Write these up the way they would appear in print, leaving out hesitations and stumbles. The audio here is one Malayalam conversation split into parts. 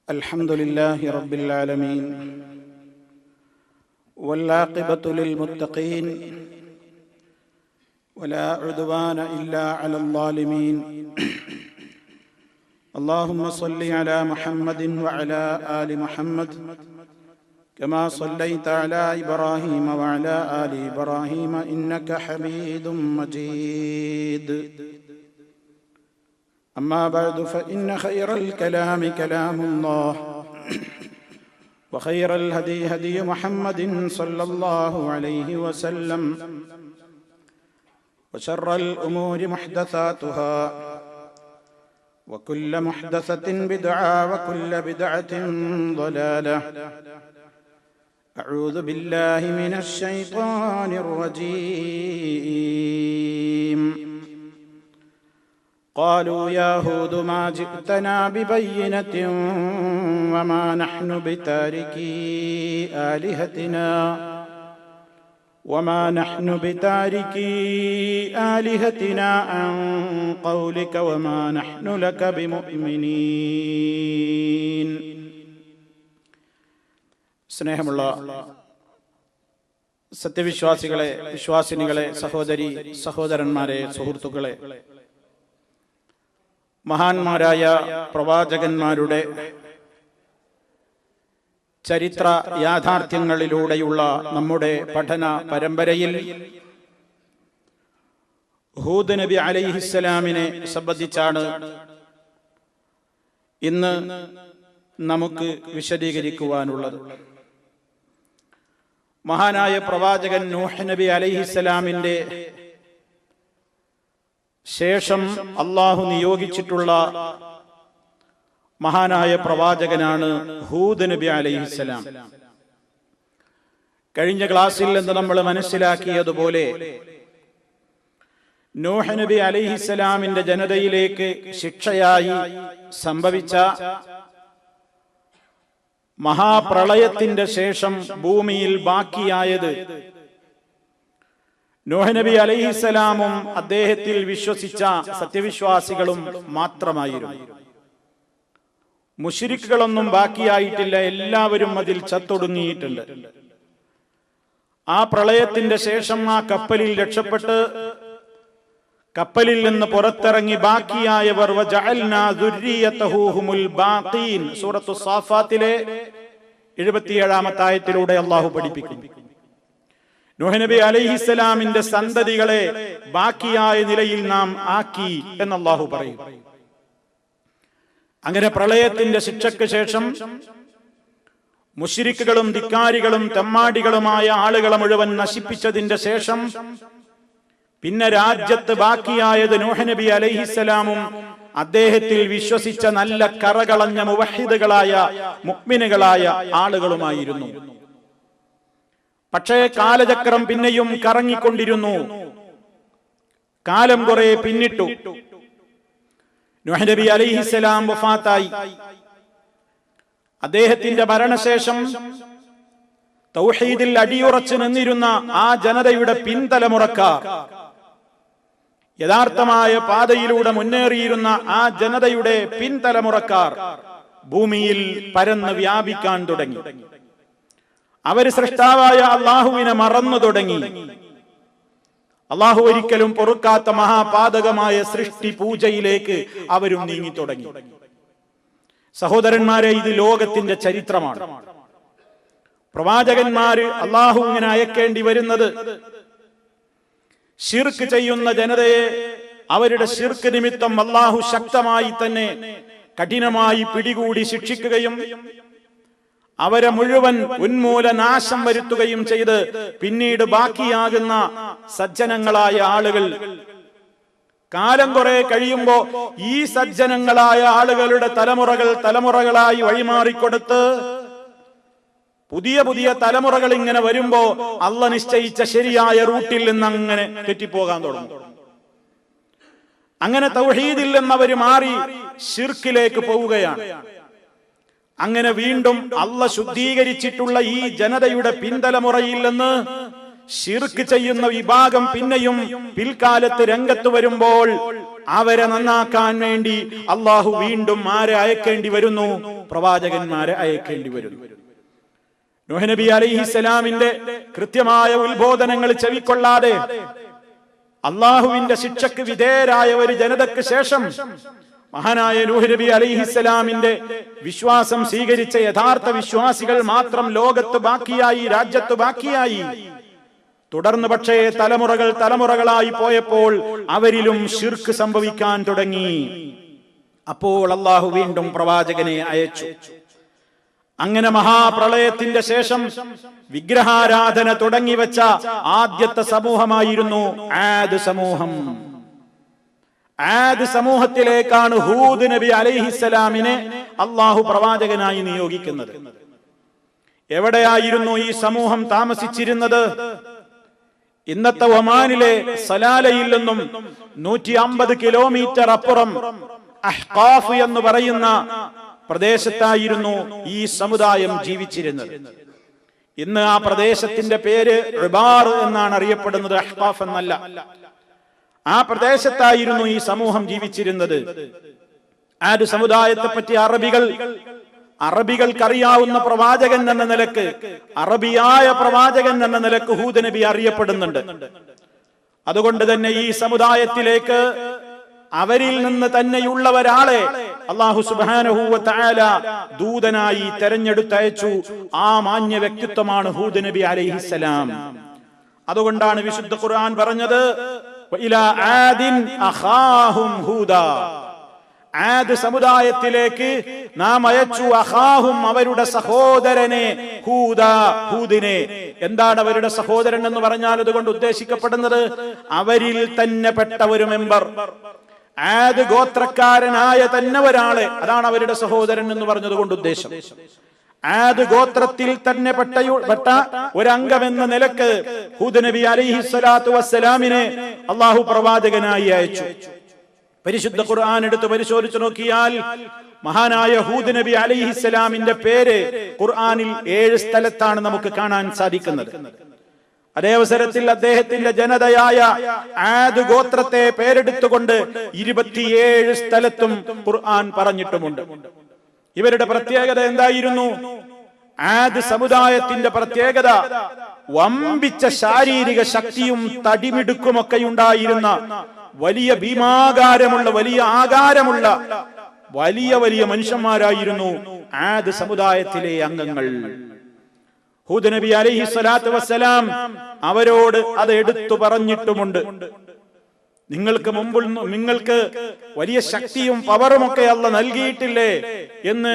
الحمد لله رب العالمين والعاقبة للمتقين ولا عدوان إلا على الظالمين اللهم صل على محمد وعلى آل محمد كما صليت على إبراهيم وعلى آل إبراهيم إنك حميد مجيد أما بعد فإن خير الكلام كلام الله وخير الهدي هدي محمد صلى الله عليه وسلم وشر الأمور محدثاتها وكل محدثة بدعة وكل بدعة ضلالة أعوذ بالله من الشيطان الرجيم قالوا يا هود ما جئتنا ببينة وما نحن بتاركي آلهتنا عن قولك وما نحن لك بمؤمنين. സ്നേഹമുള്ള സത്യവിശ്വാസികളെ, വിശ്വാസിനികളെ, സഹോദരി സഹോദരന്മാരെ, സുഹൃത്തുക്കളെ, മഹാന്മാരായ പ്രവാചകന്മാരുടെ ചരിത്ര യാഥാർത്ഥ്യങ്ങളിലൂടെയുള്ള നമ്മുടെ പഠന പരമ്പരയിൽ ഹൂദ് നബി അലൈഹിസ്സലാമിനെ സംബന്ധിച്ചാണ് ഇന്ന് നമുക്ക് വിശദീകരിക്കുവാനുള്ളത്. മഹാനായ പ്രവാചകൻ നൂഹ് നബി അലൈഹിസ്സലാമിന്റെ ശേഷം അള്ളാഹു നിയോഗിച്ചിട്ടുള്ള മഹാനായ പ്രവാചകനാണ് ഹൂദ് നബി അലൈഹിസ്സലാം. കഴിഞ്ഞ ക്ലാസ്സിൽ നിന്ന് നമ്മൾ മനസ്സിലാക്കിയതുപോലെ നൂഹ് നബി അലൈഹിസ്സലാമിന്റെ ജനതയിലേക്ക് ശിക്ഷയായി സംഭവിച്ച മഹാപ്രളയത്തിന്റെ ശേഷം ഭൂമിയിൽ ബാക്കിയായത് നൂഹ് നബി അലൈഹിസ്സലാമും അദ്ദേഹത്തിൽ വിശ്വസിച്ച സത്യവിശ്വാസികളും മാത്രമായിരുന്നു. മുശ്രിക്കുകളൊന്നും ബാക്കിയായിട്ടില്ല, എല്ലാവരും അതിൽ ചത്തൊടുങ്ങിയിട്ടുണ്ട്. ആ പ്രളയത്തിന്റെ ശേഷം ആ കപ്പലിൽ രക്ഷപ്പെട്ട് കപ്പലിൽ നിന്ന് പുറത്തിറങ്ങി ബാക്കിയായവർ വജഅൽനാ ദുർരിയതഹു ഹുമുൽ ബാഖീൻ, സൂറത്തു സാഫാത്തിലെ 77-ാമത്തെ ആയത്തിലൂടെ അല്ലാഹു പഠിപ്പിക്കുന്നു. നൂഹ് നബി അലൈഹിസ്സലാമിന്റെ സന്തതികളെ ബാക്കിയായ നിലയിൽ നാം ആക്കി എന്ന് അല്ലാഹു പറയും. അങ്ങനെ പ്രളയത്തിന്റെ ശിക്ഷയ്ക്ക് ശേഷം മുശ്രിക്കുകളും ധിക്കാരികളും തെമ്മാടികളുമായ ആളുകളെ മുഴുവൻ നശിപ്പിച്ചതിന്റെ ശേഷം പിന്നെ രാജ്യത്ത് ബാക്കിയായത് നൂഹ് നബി അലൈഹിസ്സലാമും അദ്ദേഹത്തിൽ വിശ്വസിച്ച നല്ല കറകളഞ്ഞ മുവഹിദുകളായ മുഅ്മിനുകളായ ആളുകളുമായിരുന്നു. പക്ഷേ കാലചക്രം പിന്നെയും കറങ്ങിക്കൊണ്ടിരുന്നു. കാലം കുറെ പിന്നിട്ടു. നൂഹ് നബി അലൈഹിസ്സലാം വഫാത്തായി. അദ്ദേഹത്തിന്റെ മരണശേഷം തൗഹീദിൽ അടിയുറച്ചു നിന്നിരുന്ന ആ ജനതയുടെ പിൻതലമുറക്കാർ, യഥാർത്ഥമായ പാതയിലൂടെ മുന്നേറിയിരുന്ന ആ ജനതയുടെ പിൻതലമുറക്കാർ ഭൂമിയിൽ പരന്ന് വ്യാപിക്കാൻ തുടങ്ങി. അവർ സൃഷ്ടാവായ അള്ളാഹുവിനെ മറന്നു തുടങ്ങി. അള്ളാഹു ഒരിക്കലും പൊറുക്കാത്ത മഹാപാതകമായ സൃഷ്ടി പൂജയിലേക്ക് അവരും നീങ്ങി തുടങ്ങി. സഹോദരന്മാരെ, ഇത് ലോകത്തിന്റെ ചരിത്രമാണ്. പ്രവാചകന്മാര് അള്ളാഹുവിനെ അയക്കേണ്ടി വരുന്നത് ശിർക്ക് ചെയ്യുന്ന ജനതയെ അവരുടെ ശിർക്ക് നിമിത്തം അള്ളാഹു ശക്തമായി തന്നെ കഠിനമായി പിടികൂടി ശിക്ഷിക്കുകയും അവരെ മുഴുവൻ ഉന്മൂലനാശം വരുത്തുകയും ചെയ്ത് പിന്നീട് ബാക്കിയാകുന്ന സജ്ജനങ്ങളായ ആളുകൾ കാലം കുറെ കഴിയുമ്പോ ഈ സജ്ജനങ്ങളായ ആളുകളുടെ തലമുറകളായി വഴിമാറിക്കൊടുത്ത് പുതിയ പുതിയ തലമുറകൾ ഇങ്ങനെ വരുമ്പോ അള്ളാഹ് നിശ്ചയിച്ച ശരിയായ റൂട്ടിൽ നിന്ന് അങ്ങനെ തെറ്റിപ്പോകാൻ തുടങ്ങും. അങ്ങനെ തൗഹീദിൽ നിന്നവര് മാറി ശിർക്കിലേക്ക് പോവുകയാണ്. അങ്ങനെ വീണ്ടും അള്ളാഹ് ശുദ്ധീകരിച്ചിട്ടുള്ള ഈ ജനതയുടെ പിൻതലമുറയിൽ നിന്ന് ശിർക്ക് ചെയ്യുന്ന വിഭാഗം പിന്നെയും പിൽക്കാലത്ത് രംഗത്ത് വരുമ്പോൾ അവരെ നന്നാക്കാൻ വേണ്ടി അള്ളാഹു വീണ്ടും ആരെ അയക്കേണ്ടി വരുന്നു? പ്രവാചകന്മാരെ അയക്കേണ്ടി വരും. നൂഹ് നബി അലൈഹിസ്സലാമിന്റെ കൃത്യമായ ഉത്ബോധനങ്ങൾ ചെവിക്കൊള്ളാതെ അള്ളാഹുവിന്റെ ശിക്ഷക്ക് വിധേയരായ ഒരു ജനതയ്ക്ക് ശേഷം മഹാനായ നൂഹ് നബി അലൈഹിസ്സലാമിന്റെ വിശ്വാസം സ്വീകരിച്ച യഥാർത്ഥ വിശ്വാസികൾ മാത്രം ലോകത്ത് ബാക്കിയായി, രാജ്യത്ത് ബാക്കിയായി. തുടർന്ന് പക്ഷേ തലമുറകളായി പോയപ്പോൾ അവരിലും ശിർക്ക് സംഭവിക്കാൻ തുടങ്ങി. അപ്പോൾ അള്ളാഹു വീണ്ടും പ്രവാചകനെ അയച്ചു. അങ്ങനെ മഹാപ്രളയത്തിന്റെ ശേഷം വിഗ്രഹാരാധന തുടങ്ങിവെച്ച ആദ്യത്തെ സമൂഹമായിരുന്നു ആദ് സമൂഹം. ആദ് സമൂഹത്തിലേക്കാണ് ഹൂദ് നബി അലൈഹിസ്സലാമിനെ അള്ളാഹു പ്രവാചകനായി നിയോഗിക്കുന്നത്. എവിടെയായിരുന്നു ഈ സമൂഹം താമസിച്ചിരുന്നത്? ഇന്നത്തെ ഒമാനിലെ സലാലയിൽ നിന്നും 150 കിലോമീറ്റർ അപ്പുറം അഹ്ഖാഫ് എന്ന് പറയുന്ന പ്രദേശത്തായിരുന്നു ഈ സമുദായം ജീവിച്ചിരുന്നത്. ഇന്ന് ആ പ്രദേശത്തിന്റെ പേര് റിബാർ എന്നാണ് അറിയപ്പെടുന്നത്, അഹ്ഖാഫ് എന്നല്ല. ആ പ്രദേശത്തായിരുന്നു ഈ സമൂഹം ജീവിച്ചിരുന്നത്. ആദ് സമുദായത്തെ പറ്റി അറബികൾക്കറിയാവുന്ന പ്രവാചകൻ എന്ന നിലക്ക്, അറബിയായ പ്രവാചകൻ എന്ന നിലക്ക് ഹൂദ് നബി അറിയപ്പെടുന്നുണ്ട്. അതുകൊണ്ട് തന്നെ ഈ സമുദായത്തിലേക്ക് അവരിൽ നിന്ന് തന്നെയുള്ള ഒരാളെ അല്ലാഹു സുബ്ഹാനഹു വ തആല ദൂതനായി തെരഞ്ഞെടുത്തയച്ചു. ആ മാന്യ വ്യക്തിത്വമാണ് ഹൂദ് നബി അലൈഹിസ്സലാം. അതുകൊണ്ടാണ് വിശുദ്ധ ഖുർആൻ പറഞ്ഞത് വഇലാ ആദിൻ അഖാഹും ഹൂദാ. ആദ് സമുദായത്തിലേക്ക് നാം അയച്ചു അഖാഹും, അവരുടെ സഹോദരനെ, ഹൂദിനെ. എന്താണ് അവരുടെ സഹോദരൻ എന്ന് പറഞ്ഞാൽ അതുകൊണ്ട് ഉദ്ദേശിക്കപ്പെടുന്നത് അവരിൽ തന്നെ പെട്ട ഒരു മെമ്പർ, ആദ് ഗോത്രക്കാരനായ തന്നെ ഒരാളെ, അതാണ് അവരുടെ സഹോദരൻ എന്ന് പറഞ്ഞതുകൊണ്ട് ഉദ്ദേശം. ആദ് ഗോത്രത്തിൽ തന്നെ പെട്ട ഒരംഗം എന്ന നിലക്ക് ഹൂദ് നബി അലൈഹിസ്സലാത്തു വസ്സലാമിനെ അള്ളാഹു പ്രവാചകനായി അയച്ചു. പരിശുദ്ധ ഖുർആൻ എടുത്ത് പരിശോധിച്ചു നോക്കിയാൽ മഹാനായ ഹൂദ് നബി അലൈഹിസ്സലാമിന്റെ പേര് ഖുർആനിൽ 7 സ്ഥലത്താണ് നമുക്ക് കാണാൻ സാധിക്കുന്നത്. അതേ അവസരത്തിൽ അദ്ദേഹത്തിന്റെ ജനതയായ ആദ് ഗോത്രത്തെ പേരെടുത്തുകൊണ്ട് 27 സ്ഥലത്തും ഖുർആൻ പറഞ്ഞിട്ടുമുണ്ട്. ഇവരുടെ പ്രത്യേകത എന്തായിരുന്നു? ആദ് സമുദായത്തിന്റെ പ്രത്യേകത വമ്പിച്ച ശാരീരിക ശക്തിയും തടിമിടുക്കുമൊക്കെ ഉണ്ടായിരുന്ന വലിയ ഭീമാകാരമുള്ള, വലിയ ആകാരമുള്ള വലിയ മനുഷ്യന്മാരായിരുന്നു ആദ് സമുദായത്തിലെ അംഗങ്ങൾ. ഹൂദ് നബി അലൈഹിസ്സലാത്തു വസ്സലാം അവരോട് അത് എടുത്തു പറഞ്ഞിട്ടുമുണ്ട്. നിങ്ങൾക്ക് വലിയ ശക്തിയും പവറുമൊക്കെ അല്ലാഹു നൽകിയിട്ടില്ലേ എന്ന്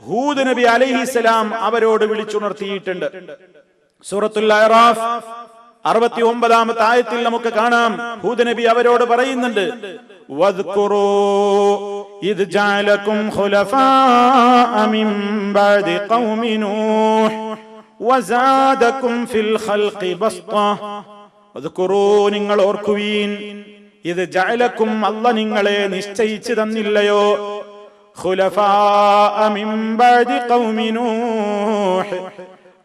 ഹൂദ് നബി അലൈഹിസ്സലാം അവരോട് വിളിച്ചുണർത്തിയിട്ടുണ്ട്. സൂറത്തുൽ അഅറാഫ് 69-ാമത്തെ ആയത്തിൽ നമുക്ക് കാണാം ഹൂദ് നബി അവരോട് പറയുന്നുണ്ട് വദ്കുറൂ ഇദ് ജഅലകും ഖുലഫാഅ മിൻ ബഅദി ഖൗമി നൂഹ് വസാദകും ഫിൽ ഖൽഖി ബസ്ത. വദ്കുറൂ, നിങ്ങൾ ഓർക്കുവീൻ, ഇദ് ജഅലകും, അല്ലാഹു നിങ്ങളെ നിശ്ചയിച്ചു തന്നില്ലയോ, ഖുലഫാഅ മിൻ ബഅദി ഖൗമി നൂഹ്,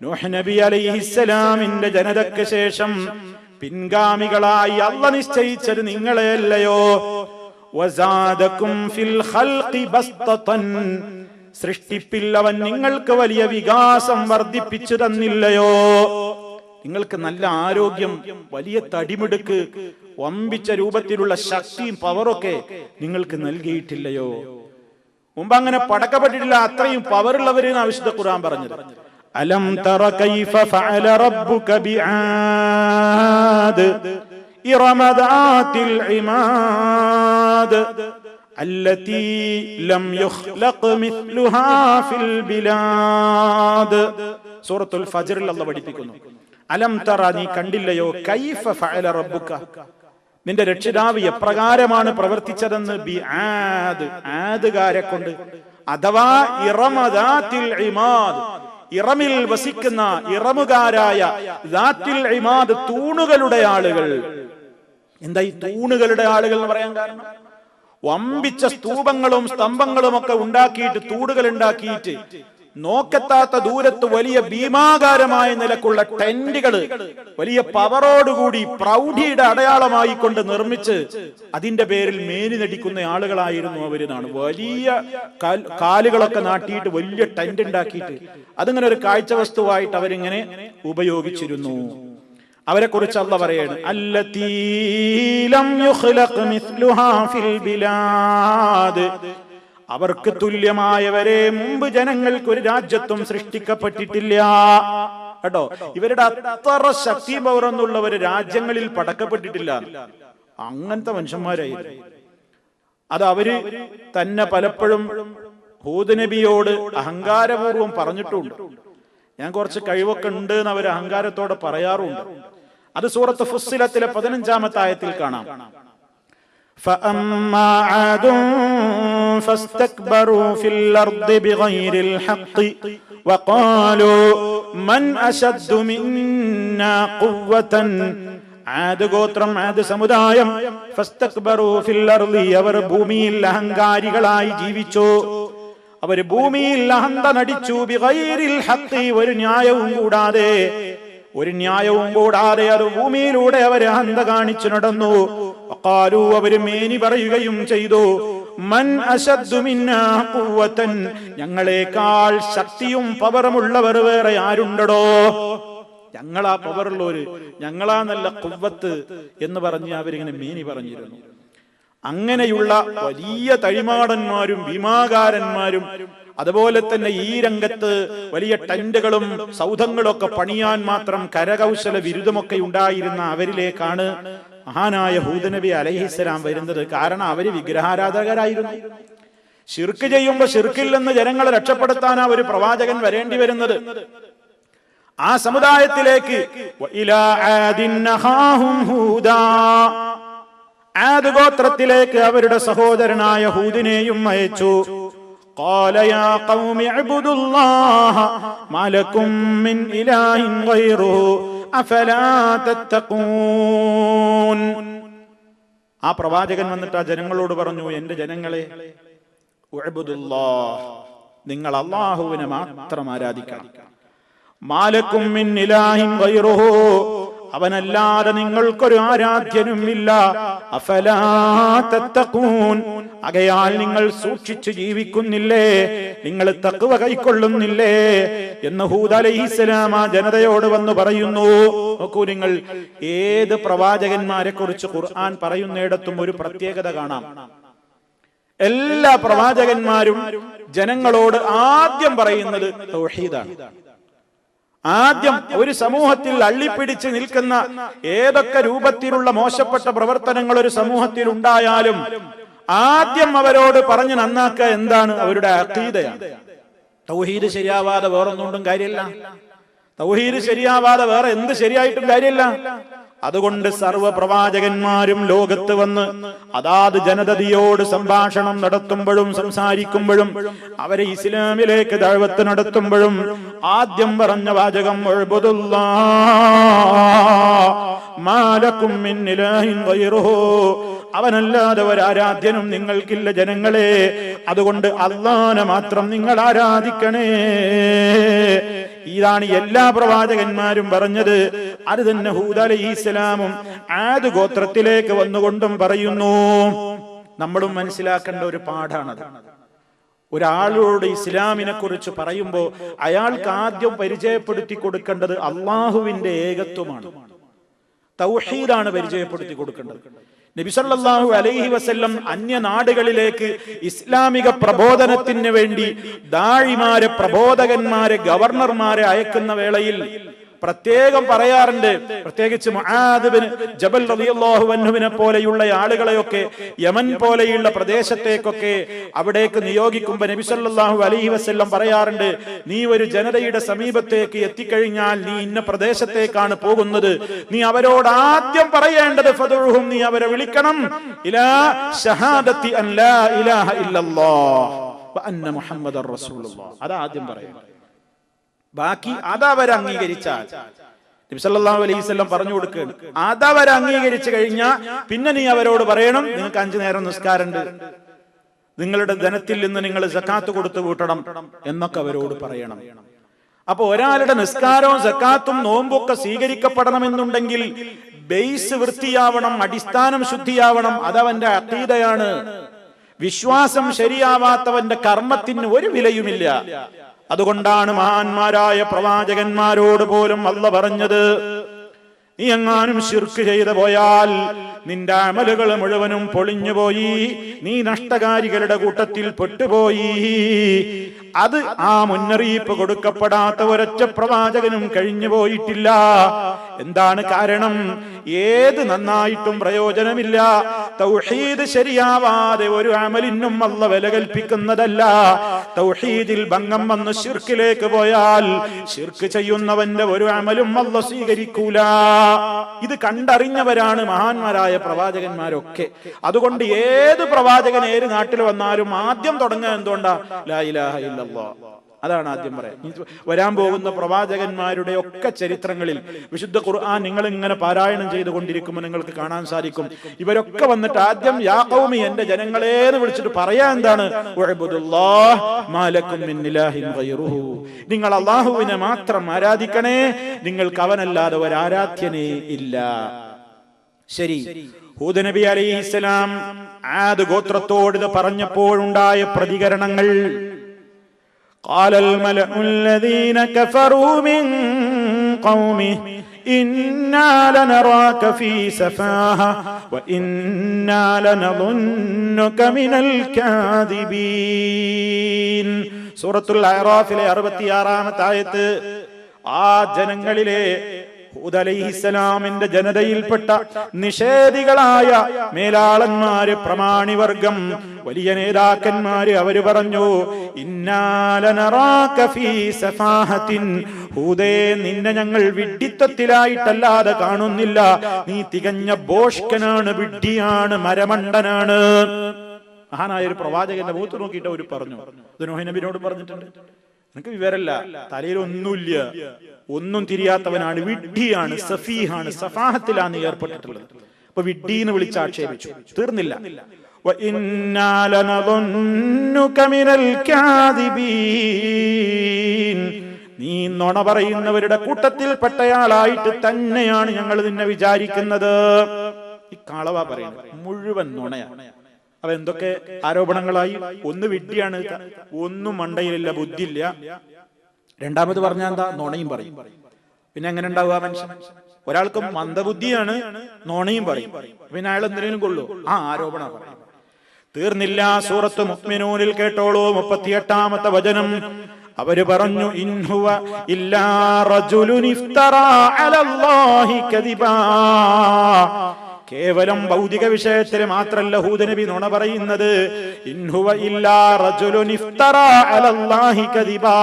നൂഹ് നബി അലൈഹിസ്സലാമിന്റെ ജനതയ്ക്ക് ശേഷം പിൻഗാമികളായി അല്ലാഹു നിശ്ചയിച്ചത് നിങ്ങളെയല്ലയോ, വസാദകും ഫിൽ ഖൽഖി ബസ്തതൻ, സൃഷ്ടിപ്പിൽ അവൻ നിങ്ങൾക്ക് വലിയ വികാസം വർദ്ധിപ്പിച്ചു തന്നില്ലയോ, നിങ്ങൾക്ക് നല്ല ആരോഗ്യം, വലിയ തടിമിടുക്ക്, വമ്പിച്ച രൂപത്തിലുള്ള ശക്തിയും പവറൊക്കെ നിങ്ങൾക്ക് നൽകിയിട്ടില്ലയോ. മുമ്പ് അങ്ങനെ പടക്കപ്പെട്ടിട്ടില്ല, അത്രയും പവറുള്ളവരെന്ന് വിശുദ്ധ ഖുർആൻ പറഞ്ഞത്. അലം തറ കൈഫ ഫഅല റബ്ബുക ബിആദ് ഇറമ ദാതിൽ ഇമാദ് അല്ലതി ലം യുഖ്ലഖ് മിത്ലുഹാ ഫിൽ ബിലാദ്. സൂറത്തുൽ ഫജ്റിൽ അല്ലാഹു പഠിപ്പിക്കുന്നു, അലം തറ, നീ കണ്ടില്ലയോ, കൈഫ ഫഅല റബ്ബുക, നിന്റെ രക്ഷിതാവ് എപ്രകാരമാണ് പ്രവർത്തിച്ചതെന്ന്, ബിആദ്, ആദുകാരെ കൊണ്ട്, അഥവാ ഇറമ ദാതിൽ ഇമാദ്, ഇറമിൽ വസിക്കുന്ന ഇറമുകാരായ ദാത്തിൽ ഇമാദ്, തൂണുകളുടെ ആളുകൾ. എന്താ ഈ തൂണുകളുടെ ആളുകൾ എന്ന് പറയാൻ കാരണം? വമ്പിച്ച സ്തൂപങ്ങളും സ്തംഭങ്ങളും ഒക്കെ ഉണ്ടാക്കിയിട്ട്, തൂണുകൾ ഉണ്ടാക്കിയിട്ട് നോക്കെത്താത്ത ദൂരത്ത് വലിയ ഭീമാകാരമായ നിലക്കുള്ള ടെന്റുകൾ വലിയ പവറോടുകൂടി പ്രൗഢിയുടെ അടയാളമായി കൊണ്ട് നിർമ്മിച്ച് അതിന്റെ പേരിൽ മേനി നടിക്കുന്ന ആളുകളായിരുന്നു അവരെന്നാണ്. വലിയ കാലുകളൊക്കെ നാട്ടിയിട്ട് വലിയ ടെന്റ് ഉണ്ടാക്കിയിട്ട് അതിങ്ങനെ ഒരു കാഴ്ച വസ്തുവായിട്ട് അവരിങ്ങനെ ഉപയോഗിച്ചിരുന്നു. അവരെ കുറിച്ച് അല്ലാഹ് പറയാണ്, അല്ലതീ ലം യുഖ്ലഖ് മിസ്ലുഹാ ഫിൽ ബിലാദ്, അവർക്ക് തുല്യമായവരെ മുമ്പ് ജനങ്ങൾക്ക് ഒരു രാജ്യത്തും സൃഷ്ടിക്കപ്പെട്ടിട്ടില്ല. കേട്ടോ, ഇവരുടെ അത്ര ശക്തി പൗറന്നുള്ളവര് രാജ്യങ്ങളിൽ പടക്കപ്പെട്ടിട്ടില്ല. അങ്ങനത്തെ മനുഷ്യന്മാരായിരുന്നു. അത് അവര് തന്നെ പലപ്പോഴും ഹൂദ് നബിയോട് അഹങ്കാരപൂർവ്വം പറഞ്ഞിട്ടുണ്ട്. ഞാൻ കുറച്ച് കഴിവൊക്കെ ഉണ്ട് എന്ന് അവർ അഹങ്കാരത്തോടെ പറയാറുണ്ട്. അത് സൂറത്ത് ഫുസ്സിലത്തിലെ 15-ാമത്തെ ആയത്തിൽ കാണാം. فأما عاد فاستكبروا في الأرض بغير الحق وقالوا من أشد منا قوة. ആദ് ഗോത്രം, ആദ് സമുദായം ഫസ്തക്ബറു ഫിൽ അർളി, അവർ ഭൂമിയിൽ അഹങ്കാരികളായി ജീവിച്ചു. അവർ ഭൂമിയിൽ അഹന്ത നടിച്ചു. ബിഗൈരിൽ ഹഖ്, ഒരു ന്യായവും കൂടാതെ അത് ഭൂമിയിലൂടെ അവർ അഹന്ത കാണിച്ചു നടന്നു. വഖാലു, അവർ മേനി പറയുകയും ചെയ്തു, മൻ അശദ്ദു മിന്നാ ഖുവ്വതൻ, ഞങ്ങളെക്കാൾ ശക്തിയും പവറുമുള്ളവർ വേറെ ആരുണ്ടടോ? ഞങ്ങളാ പവറുള്ളവര്, ഞങ്ങളാ നല്ല ഖുവ്വത്ത് എന്ന് പറഞ്ഞ് അവരിങ്ങനെ മേനി പറഞ്ഞിരുന്നു. അങ്ങനെയുള്ള വലിയ തഴിമാടന്മാരും ഭീമാകാരന്മാരും അതുപോലെ തന്നെ ഈ രംഗത്ത് വലിയ ടെന്റുകളും സൗധങ്ങളൊക്കെ പണിയാൻ മാത്രം കരകൗശല ബിരുദമൊക്കെ ഉണ്ടായിരുന്ന അവരിലേക്കാണ് മഹാനായ ഹൂദ് നബി അലൈഹിസ്സലാം വരുന്നത്. കാരണം അവര് വിഗ്രഹാരാധകരായിരുന്നു. ശിർക്ക് ചെയ്യുമ്പോൾ ശിർക്കിൽ നിന്ന് ജനങ്ങളെ രക്ഷപ്പെടുത്താനാ ഒരു പ്രവാചകൻ വരേണ്ടി വരുന്നത്. ആ സമുദായത്തിലേക്ക് ആദ് ഗോത്രത്തിലേക്ക് അവരുടെ സഹോദരനായ ഹൂദിനെയും അയച്ചു. قال يا قوم اعبدوا الله ما لكم من إله غيره أفلا تتقون. ആ പ്രവാചകൻ വന്നിട്ട് ആ ജനങ്ങളോട് പറഞ്ഞു, എന്റെ ജനങ്ങളെ, ഉഅ്ബുദുല്ലാഹ്, നിങ്ങൾ അല്ലാഹുവിനെ മാത്രം ആരാധിക്കണം. മാലക്കും മിൻ ഇലാഹിൻ ഗൈറുഹു, അവനല്ലാതെ നിങ്ങൾക്കൊരു ആരാധ്യനും ഇല്ല. അഫലാ തത്തഖൂൻ, ആകയാൽ നിങ്ങൾ സൂക്ഷിച്ചു ജീവിക്കുന്നില്ലേ, നിങ്ങൾ തഖ്വ കൈക്കൊള്ളുന്നില്ലേ എന്ന് ഹൂദ് അലൈഹിസ്സലാം ആ ജനതയോട് വന്നു പറയുന്നു. നോക്കൂ നിങ്ങൾ, ഏത് പ്രവാചകന്മാരെ കുറിച്ച് ഖുർആൻ പറയുന്നിടത്തും ഒരു പ്രത്യേകത കാണാം. എല്ലാ പ്രവാചകന്മാരും ജനങ്ങളോട് ആദ്യം പറയുന്നത് തൗഹീദാണ്. ആദ്യം ഒരു സമൂഹത്തിൽ അള്ളിപ്പിടിച്ച് നിൽക്കുന്ന ഏതൊക്കെ രൂപത്തിലുള്ള മോശപ്പെട്ട പ്രവർത്തനങ്ങൾ ഒരു സമൂഹത്തിൽ ഉണ്ടായാലും ആദ്യം അവരോട് പറഞ്ഞു നന്നാക്കുക എന്താണ്? അവരുടെ അഖീദയാണ്. തൗഹീദ് ശരിയാവാതെ വേറൊന്നുകൊണ്ടും കാര്യമില്ല. തൗഹീദ് ശരിയാവാതെ വേറെ എന്ത് ശരിയായിട്ടും കാര്യമില്ല. അതുകൊണ്ട് സർവ്വ പ്രവാചകന്മാരും ലോകത്ത് വന്ന് അതാത് ജനതയോട് സംഭാഷണം നടത്തുമ്പോഴും സംസാരിക്കുമ്പോഴും അവരെ ഇസ്ലാമിലേക്ക് ദഅവത്ത് നടത്തുമ്പോഴും ആദ്യം പറഞ്ഞ വാചകം മാ ലക്കും മിൻ ഇലാഹിൻ ഗൈറുഹു, അവനല്ലാതെ ഒരാരാധ്യനും നിങ്ങൾക്കില്ല ജനങ്ങളെ, അതുകൊണ്ട് അല്ലാഹനെ മാത്രം നിങ്ങൾ ആരാധിക്കണേ. ഇതാണ് എല്ലാ പ്രവാചകന്മാരും പറഞ്ഞത്. അത് തന്നെ ഹൂദ് അലൈഹിസ്സലാമും ആദ് ഗോത്രത്തിലേക്ക് വന്നുകൊണ്ടും പറയുന്നു. നമ്മളും മനസ്സിലാക്കേണ്ട ഒരു പാഠാണത്. ഒരാളോട് ഇസ്ലാമിനെ കുറിച്ച് പറയുമ്പോൾ അയാൾക്ക് ആദ്യം പരിചയപ്പെടുത്തി കൊടുക്കേണ്ടത് അള്ളാഹുവിന്റെ ഏകത്വമാണ്, തൗഹീദാണ് പരിചയപ്പെടുത്തി കൊടുക്കേണ്ടത്. നബി സല്ലല്ലാഹു അലൈഹി വസല്ലം അന്യ നാടുകളിലേക്ക് ഇസ്ലാമിക പ്രബോധനത്തിന് വേണ്ടി ദാഇമാരെ, പ്രബോധകന്മാരെ, ഗവർണർമാരെ അയക്കുന്ന വേളയിൽ പ്രത്യേകം പറയാറുണ്ട്. പ്രത്യേകിച്ച് മുആദ് ബിൻ ജബൽ റളിയല്ലാഹു അൻഹുവിനെ പോലെയുള്ള ആളുകളെയൊക്കെ യമൻ പോലെയുള്ള പ്രദേശത്തേക്കൊക്കെ അവിടേക്ക് നിയോഗിക്കുമ്പോൾ നബി സല്ലല്ലാഹു അലൈഹി വസല്ലം പറയാറുണ്ട്, നീ ഒരു ജനതയുടെ സമീപത്തേക്ക് എത്തിക്കഴിഞ്ഞാൽ നീ ഇന്ന പ്രദേശത്തേക്കാണ് പോകുന്നത്, നീ അവരോട് ആദ്യം പറയേണ്ടത് ഫദഉഹും, നീ അവരെ വിളിക്കണം ഇലാ ഷഹാദത്തി അൻ ലാ ഇലാഹ ഇല്ലല്ലാഹ് വ അന്ന മുഹമ്മദർ റസൂലുള്ളാഹ്. അതാ ആദ്യം പറയുന്നത്. ബാക്കി അതവർ അംഗീകരിച്ചാൽ, നബി സല്ലല്ലാഹു അലൈഹി വസല്ലം പറഞ്ഞു കൊടുക്കുകയാണ്, അതവർ അംഗീകരിച്ചു കഴിഞ്ഞാൽ പിന്നെ നീ അവരോട് പറയണം നിങ്ങൾക്ക് 5 നേരം നിസ്കാരമുണ്ട്, നിങ്ങളുടെ ധനത്തിൽ നിന്ന് നിങ്ങൾ സക്കാത്ത് കൊടുത്തു കൂട്ടണം എന്നൊക്കെ അവരോട് പറയണം. അപ്പൊ ഒരാളുടെ നിസ്കാരവും സക്കാത്തും നോമ്പൊക്കെ സ്വീകരിക്കപ്പെടണമെന്നുണ്ടെങ്കിൽ ബേസ് വൃത്തിയാവണം, അടിസ്ഥാനം ശുദ്ധിയാവണം. അതവന്റെ അഖീദയാണ്. വിശ്വാസം ശരിയാവാത്തവന്റെ കർമ്മത്തിന് ഒരു വിലയുമില്ല. അതുകൊണ്ടാണ് മഹാന്മാരായ പ്രവാചകന്മാരോട് പോലും അല്ലാഹ് പറഞ്ഞത്, നീ എങ്ങാനും ശിർക്ക് ചെയ്തു പോയാൽ നിന്റെ അമലുകൾ മുഴുവനും പൊളിഞ്ഞുപോയി, നീ നഷ്ടകാരികളുടെ കൂട്ടത്തിൽ പെട്ടുപോയി. അത് ആ മുന്നറിയിപ്പ് കൊടുക്കപ്പെടാത്ത ഒരൊറ്റ പ്രവാചകനും കഴിഞ്ഞു പോയിട്ടില്ല. എന്താണ് കാരണം? ഏത് നന്നായിട്ടും പ്രയോജനമില്ല. തൗഹീദ് ശരിയാവാതെ ഒരു അമലിനും അല്ലാഹ് വില കൽപ്പിക്കുന്നതല്ല. തൗഹീദിൽ ഭംഗം വന്ന് ശിർക്കിലേക്ക് പോയാൽ ശിർക്ക് ചെയ്യുന്നവന്റെ ഒരു അമലും അല്ലാഹ് സ്വീകരിക്കൂല. ഇത് കണ്ടറിഞ്ഞവരാണ് മഹാന്മാരായ പ്രവാചകന്മാരൊക്കെ. അതുകൊണ്ട് ഏത് പ്രവാചകൻ ഏത് നാട്ടിൽ വന്നാലും ആദ്യം തുടങ്ങുക എന്തുകൊണ്ടാ? ലാ ഇലാഹ ഇല്ലല്ലാഹ്. അതാണ് ആദ്യം പറയാം. വരാൻ പോകുന്ന പ്രവാചകന്മാരുടെ ഒക്കെ ചരിത്രങ്ങളിൽ വിശുദ്ധ ഖുർആൻ നിങ്ങൾ ഇങ്ങനെ പാരായണം ചെയ്തുകൊണ്ടിരിക്കുമ്പോൾ നിങ്ങൾക്ക് കാണാൻ സാധിക്കും, ഇവരൊക്കെ വന്നിട്ട് ആദ്യം യാ ഖൗമി, എന്റെ ജനങ്ങളേന്ന് വിളിച്ചിട്ട് പറയാ എന്താണ്? ഉഅ്ബുദുല്ലാഹ് മാ ലക്കും മിൻ ഇലാഹിൻ ഗൈറുഹു. നിങ്ങൾ അല്ലാഹുവിനെ മാത്രം ആരാധിക്കണേ, നിങ്ങൾക്ക് അവനല്ലാതെ ഒരു ആരാധ്യനേ ഇല്ല. ശരി, ഹൂദ് നബി അലൈഹിസ്സലാം ആദ് ഗോത്രത്തോട് ഇത് പറഞ്ഞപ്പോഴുണ്ടായ പ്രതികരണങ്ങൾ. قال الملأ الذين كفروا من قومه إنا لنراك في سفاهة وإنا لنظنك من الكاذبين. സൂറത്തുൽ അഅറാഫിലെ 66-ാമത്തെ ആയത്ത്. ആ ജനങ്ങളിലെ ഹൂദ് അലൈഹിസ്സലാമിന്റെ ജനതയിൽപ്പെട്ട നിഷേധികളായ മേലാളന്മാര്, പ്രമാണിവർഗം, വലിയ നേതാക്കന്മാര് അവര് പറഞ്ഞു, ഇന്നാ ലനറാക ഫീ സഫാഹത്തിൻ. ഹൂദേ, നിന്നെ ഞങ്ങൾ വിഡ്ഢിത്തത്തിലായിട്ടല്ലാതെ കാണുന്നില്ല. നീ തികഞ്ഞ ഭോഷ്കനാണ്, വിഡ്ഢിയാണ്, മരമണ്ടനാണ്. മഹാനായ ഒരു പ്രവാചകന്റെ മുഖത്ത് നോക്കിയിട്ട് അവർ പറഞ്ഞു. ഇത് നൂഹ് നബിയോട് പറഞ്ഞിട്ടുണ്ട്, നിനക്ക് വിവരല്ല, തലയിൽ ഒന്നുമില്ല, ഒന്നും തിരിയാത്തവനാണ്, വിഡ്ഢിയാണ്, സഫീഹാണ്, സഫാഹത്തിലാണ് നീ ഏർപ്പെട്ടിട്ടുള്ളത്. അപ്പൊ വിഡ്ഢീന്ന് വിളിച്ച് ആക്ഷേപിച്ചു. തീർന്നില്ല. നീ നുണ പറയുന്നവരുടെ കൂട്ടത്തിൽപ്പെട്ടയാളായിട്ട് തന്നെയാണ് ഞങ്ങൾ നിന്നെ വിചാരിക്കുന്നത്. ഈ കളവ പറയുന്നത് മുഴുവൻ നുണയാണ്. അപ്പൊ എന്തൊക്കെ ആരോപണങ്ങളായി? ഒന്ന് വിഡ്ഢിയാണ്, ഒന്നും മണ്ടയിലില്ല, ബുദ്ധിയില്ല. രണ്ടാമത് പറഞ്ഞാൽ എന്താ? നുണയും പറയും. പിന്നെ എങ്ങനെ ഉണ്ടാവുക മനുഷ്യൻ? ഒരാൾക്ക് മന്ദബുദ്ധിയാണ്, നുണയും പറയും, പിന്നെ അയാൾ എന്തിനേലും കൊള്ളൂ, ആ ആരോപണം പറയും. തീർന്നില്ല. സൂറത്ത് മുഅ്മിനൂനിൽ കേട്ടോളൂ, 38-ാമത്തെ വചനം. അവര് പറഞ്ഞു, ഇൻഹുവ ഇല്ലാ റജുലുൻ ഇഫ്തറാ അലല്ലാഹി കദിബാ. കേവലം ഭൗതിക വിഷയത്തിൽ മാത്രല്ല ഹൂദ് നബി നുണ പറയുന്നത്. ഇൻഹുവ ഇല്ലാ റജുലുൻ ഇഫ്തറാ അലല്ലാഹി കദിബാ.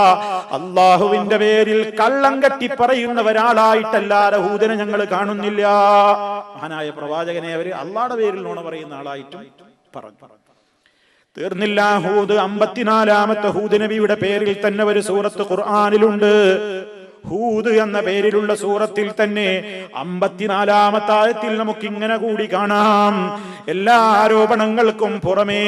അല്ലാഹുവിന്റെ പേരിൽ കള്ളം കെട്ടി പറയുന്ന ഒരാളായിട്ടല്ലാതെ ഹൂദിനെ ഞങ്ങൾ കാണുന്നില്ല. മഹാനായ പ്രവാചകനെ അവര് അല്ലാഹുവിന്റെ പേരിൽ നുണ പറയുന്ന ആളായിട്ടും പറഞ്ഞു. തീർന്നില്ല. ഹൂദ് 54-ാമത്തെ ഹൂദ് നബിയുടെ പേരിൽ തന്നെ ഒരു സൂറത്ത് ഖുർആനിലുണ്ട്. ഹൂദ് എന്ന പേരിലുള്ള സൂറത്തിൽ തന്നെ 54-ാമത്തെ ആയത്തിൽ നമുക്ക് ഇങ്ങനെ കൂടി കാണാം. എല്ലാ ആരോപണങ്ങൾക്കും പുറമെ